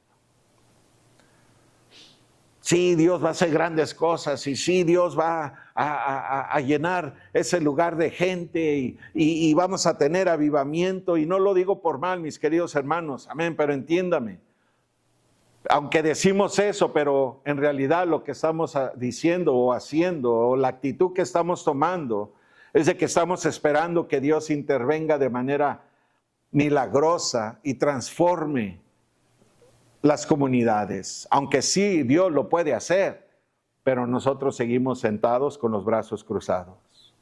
Sí, Dios va a hacer grandes cosas y sí, Dios va a llenar ese lugar de gente y vamos a tener avivamiento. Y no lo digo por mal, mis queridos hermanos, amén, pero entiéndame. Aunque decimos eso, pero en realidad lo que estamos diciendo o haciendo o la actitud que estamos tomando es de que estamos esperando que Dios intervenga de manera milagrosa y transforme las comunidades, aunque sí Dios lo puede hacer, pero nosotros seguimos sentados con los brazos cruzados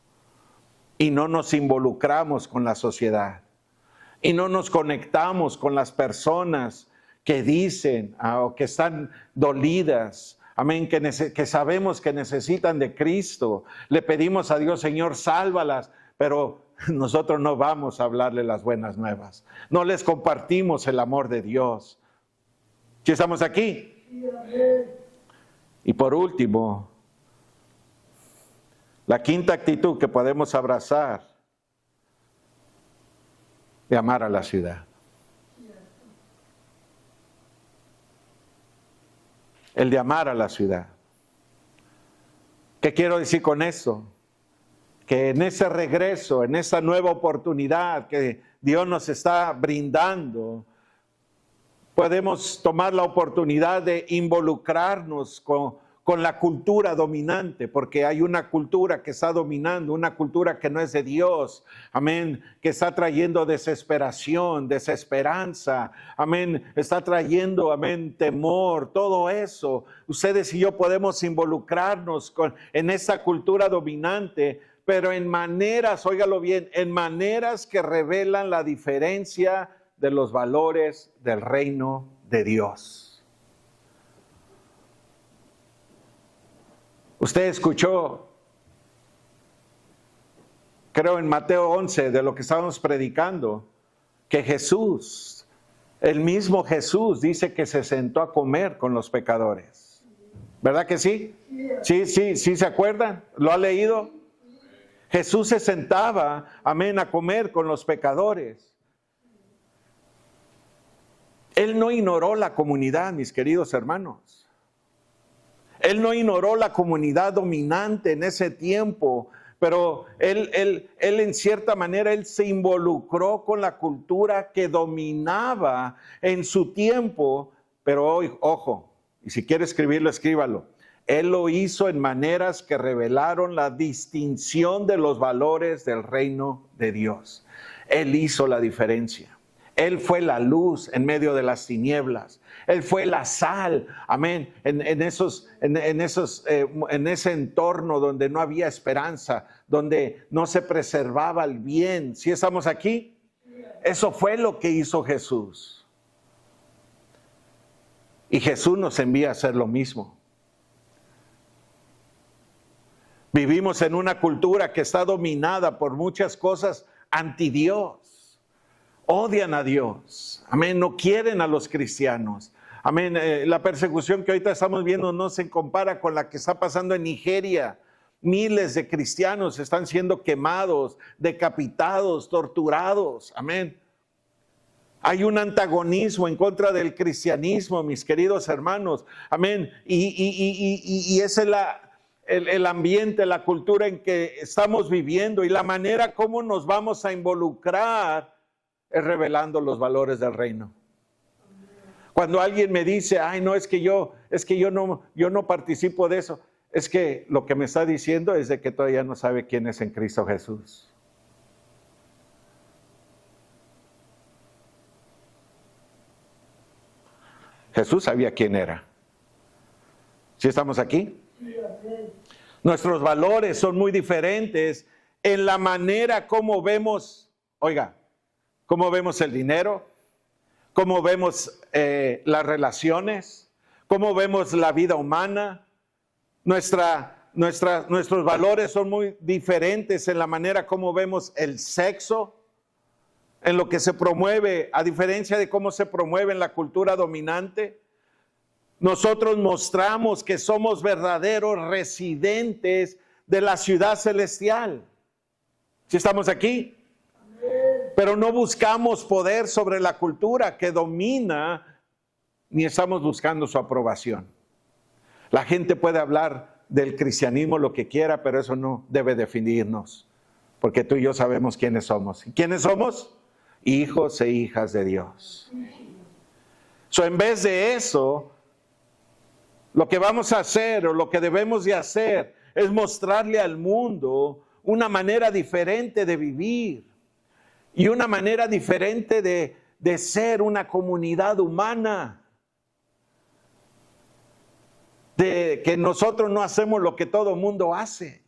y no nos involucramos con la sociedad y no nos conectamos con las personas que dicen o que están dolidas, amén, que sabemos que necesitan de Cristo. Le pedimos a Dios, Señor, sálvalas, pero nosotros no vamos a hablarle las buenas nuevas, no les compartimos el amor de Dios. ¿Sí estamos aquí? Y por último, la quinta actitud que podemos abrazar de amar a la ciudad. El de amar a la ciudad. ¿Qué quiero decir con eso? Que en ese regreso, en esa nueva oportunidad que Dios nos está brindando, podemos tomar la oportunidad de involucrarnos con la cultura dominante, porque hay una cultura que está dominando, una cultura que no es de Dios, amén, que está trayendo desesperación, desesperanza, amén, está trayendo, amén, temor, todo eso. Ustedes y yo podemos involucrarnos en esa cultura dominante, pero en maneras, óigalo bien, en maneras que revelan la diferencia de los valores del reino de Dios. Usted escuchó, creo en Mateo 11, de lo que estábamos predicando, que Jesús, el mismo Jesús, dice que se sentó a comer con los pecadores. ¿Verdad que sí? Sí, ¿se acuerdan? ¿Lo ha leído? Jesús se sentaba, amén, a comer con los pecadores. Él no ignoró la comunidad, mis queridos hermanos. Él no ignoró la comunidad dominante en ese tiempo, pero él en cierta manera, él se involucró con la cultura que dominaba en su tiempo, pero hoy, ojo, y si quiere escribirlo, escríbalo. Él lo hizo en maneras que revelaron la distinción de los valores del reino de Dios. Él hizo la diferencia. Él fue la luz en medio de las tinieblas. Él fue la sal, amén, en ese entorno donde no había esperanza, donde no se preservaba el bien. ¿Sí estamos aquí? Eso fue lo que hizo Jesús. Y Jesús nos envía a hacer lo mismo. Vivimos en una cultura que está dominada por muchas cosas anti Dios. Odian a Dios, amén, no quieren a los cristianos, amén. La persecución que ahorita estamos viendo no se compara con la que está pasando en Nigeria, miles de cristianos están siendo quemados, decapitados, torturados. Amén. Hay un antagonismo en contra del cristianismo, mis queridos hermanos. Amén. Y ese es el ambiente, la cultura en que estamos viviendo y la manera como nos vamos a involucrar es revelando los valores del reino. Cuando alguien me dice, ay, no, es que yo no participo de eso, es que lo que me está diciendo es de que todavía no sabe quién es en Cristo Jesús. Jesús sabía quién era. ¿Sí estamos aquí? Sí, amén. Nuestros valores son muy diferentes en la manera como vemos, oiga, cómo vemos el dinero, cómo vemos las relaciones, cómo vemos la vida humana. Nuestros valores son muy diferentes en la manera como vemos el sexo, en lo que se promueve, a diferencia de cómo se promueve en la cultura dominante. Nosotros mostramos que somos verdaderos residentes de la ciudad celestial. ¿Sí estamos aquí? Pero no buscamos poder sobre la cultura que domina, ni estamos buscando su aprobación. La gente puede hablar del cristianismo lo que quiera, pero eso no debe definirnos, porque tú y yo sabemos quiénes somos. ¿Quiénes somos? Hijos e hijas de Dios. En vez de eso, lo que vamos a hacer o lo que debemos de hacer es mostrarle al mundo una manera diferente de vivir y una manera diferente de ser una comunidad humana. De que nosotros no hacemos lo que todo mundo hace.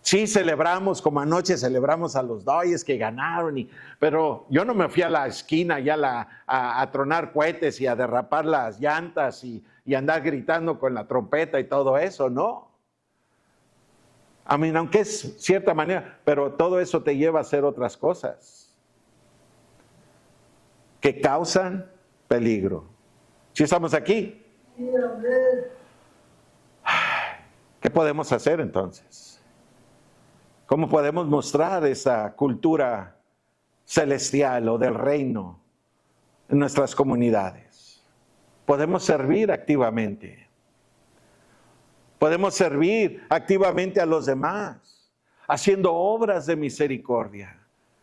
Sí, celebramos, como anoche celebramos a los Dodgers que ganaron, pero yo no me fui a la esquina ya a tronar cohetes y a derrapar las llantas y andar gritando con la trompeta y todo eso, no. Aunque es cierta manera, pero todo eso te lleva a hacer otras cosas que causan peligro. ¿Sí estamos aquí? ¿Qué podemos hacer entonces? ¿Cómo podemos mostrar esa cultura celestial o del reino en nuestras comunidades? Podemos servir activamente. Podemos servir activamente a los demás, haciendo obras de misericordia.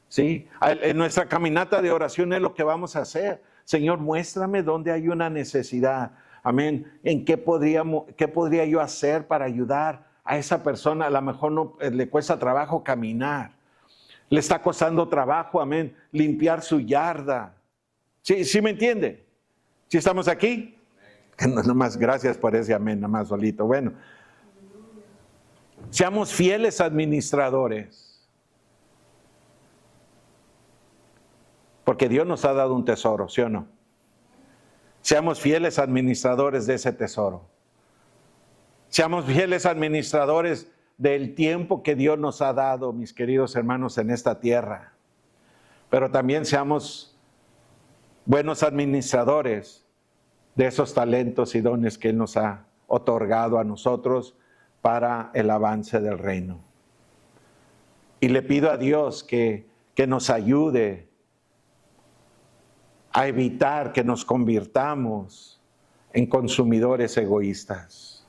¿Sí? En nuestra caminata de oración es lo que vamos a hacer. Señor, muéstrame dónde hay una necesidad. Amén. ¿En qué podría yo hacer para ayudar a esa persona? A lo mejor no le cuesta trabajo caminar. Le está costando trabajo, amén, limpiar su yarda. ¿Sí me entiende? ¿Sí estamos aquí? No, nomás gracias por ese amén, nomás solito. Bueno, seamos fieles administradores. Porque Dios nos ha dado un tesoro, ¿sí o no? Seamos fieles administradores de ese tesoro. Seamos fieles administradores del tiempo que Dios nos ha dado, mis queridos hermanos, en esta tierra. Pero también seamos buenos administradores de esos talentos y dones que Él nos ha otorgado a nosotros para el avance del reino. Y le pido a Dios que nos ayude a evitar que nos convirtamos en consumidores egoístas,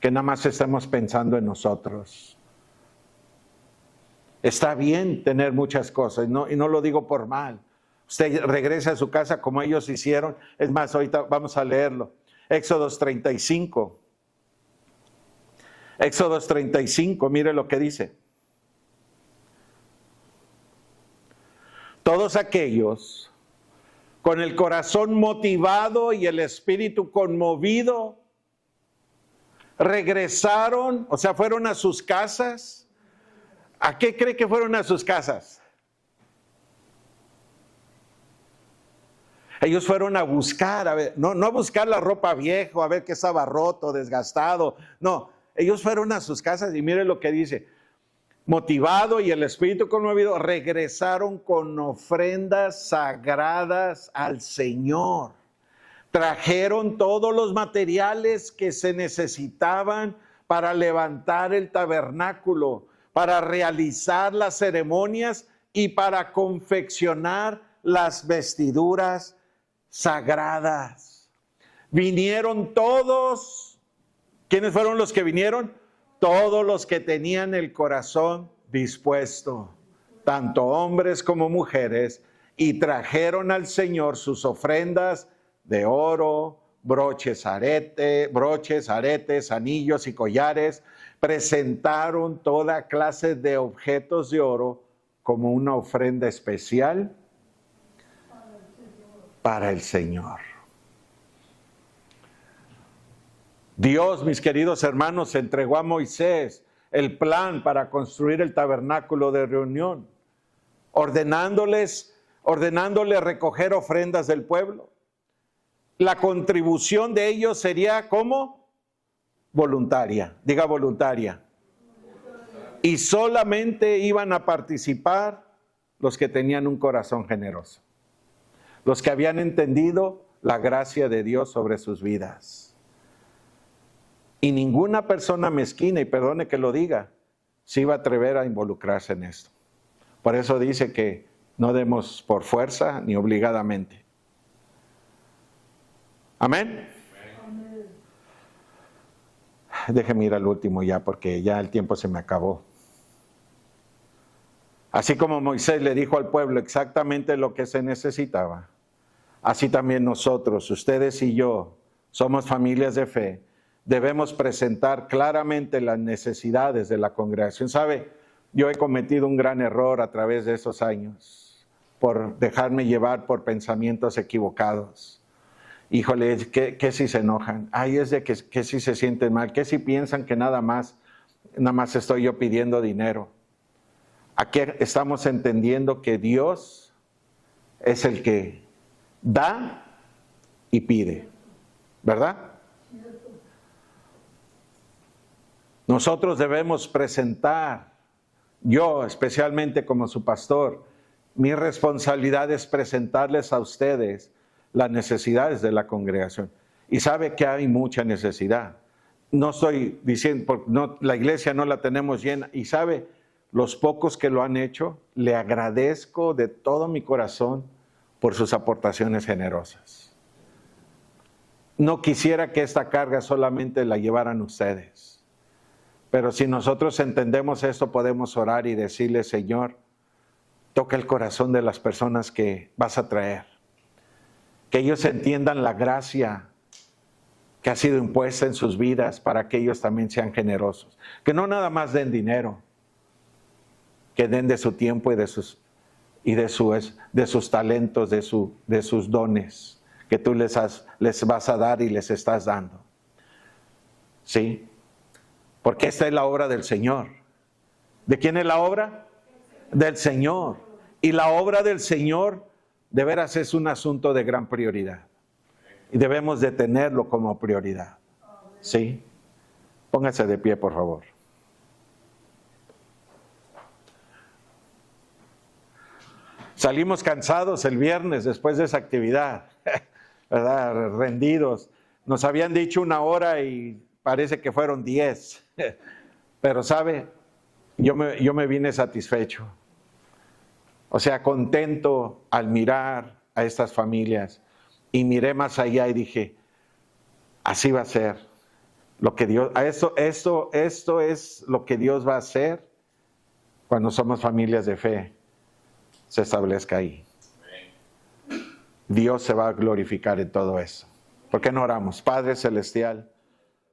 que nada más estemos pensando en nosotros. Está bien tener muchas cosas, y no lo digo por mal. Usted regresa a su casa como ellos hicieron. Es más, ahorita vamos a leerlo. Éxodos 35. Éxodos 35, mire lo que dice. Todos aquellos con el corazón motivado y el espíritu conmovido, regresaron, o sea, fueron a sus casas. ¿A qué cree que fueron a sus casas? Ellos fueron a buscar, a ver, no a buscar la ropa vieja, a ver que estaba roto, desgastado. No, ellos fueron a sus casas y mire lo que dice. Motivado y el espíritu conmovido, regresaron con ofrendas sagradas al Señor. Trajeron todos los materiales que se necesitaban para levantar el tabernáculo, para realizar las ceremonias y para confeccionar las vestiduras sagradas. Vinieron todos. ¿Quiénes fueron los que vinieron? Todos los que tenían el corazón dispuesto, tanto hombres como mujeres, y trajeron al Señor sus ofrendas de oro, broches, aretes, anillos y collares. Presentaron toda clase de objetos de oro como una ofrenda especial para el Señor. Dios, mis queridos hermanos, entregó a Moisés el plan para construir el tabernáculo de reunión, ordenándole recoger ofrendas del pueblo. La contribución de ellos sería ¿cómo? Voluntaria. Diga voluntaria. Y solamente iban a participar los que tenían un corazón generoso, los que habían entendido la gracia de Dios sobre sus vidas. Y ninguna persona mezquina, y perdone que lo diga, se iba a atrever a involucrarse en esto. Por eso dice que no demos por fuerza ni obligadamente. Amén. Déjeme ir al último ya, porque ya el tiempo se me acabó. Así como Moisés le dijo al pueblo exactamente lo que se necesitaba, así también nosotros, ustedes y yo, somos familias de fe, debemos presentar claramente las necesidades de la congregación. ¿Sabe? Yo he cometido un gran error a través de esos años por dejarme llevar por pensamientos equivocados. Híjole, ¿qué si se enojan? Ay, es de que si se sienten mal, ¿qué si piensan que nada más estoy yo pidiendo dinero? Aquí estamos entendiendo que Dios es el que da y pide, ¿verdad? Nosotros debemos presentar, yo especialmente como su pastor, mi responsabilidad es presentarles a ustedes las necesidades de la congregación. Y sabe que hay mucha necesidad. No estoy diciendo, la iglesia no la tenemos llena. Y sabe, los pocos que lo han hecho, le agradezco de todo mi corazón por sus aportaciones generosas. No quisiera que esta carga solamente la llevaran ustedes. Pero si nosotros entendemos esto, podemos orar y decirle, Señor, toca el corazón de las personas que vas a traer. Que ellos entiendan la gracia que ha sido impuesta en sus vidas para que ellos también sean generosos. Que no nada más den dinero, que den de su tiempo y de sus talentos, de sus dones, que tú les vas a dar y les estás dando. ¿Sí? Porque esta es la obra del Señor. ¿De quién es la obra? Del Señor. Y la obra del Señor, de veras, es un asunto de gran prioridad. Y debemos de tenerlo como prioridad. ¿Sí? Póngase de pie, por favor. Salimos cansados el viernes después de esa actividad, ¿verdad? Rendidos. Nos habían dicho 1 hora y parece que fueron 10. Pero sabe, yo me vine satisfecho. O sea, contento al mirar a estas familias. Y miré más allá y dije, así va a ser. Lo que Dios, esto es lo que Dios va a hacer cuando somos familias de fe. Se establezca ahí. Dios se va a glorificar en todo eso. ¿Por qué no oramos? Padre Celestial,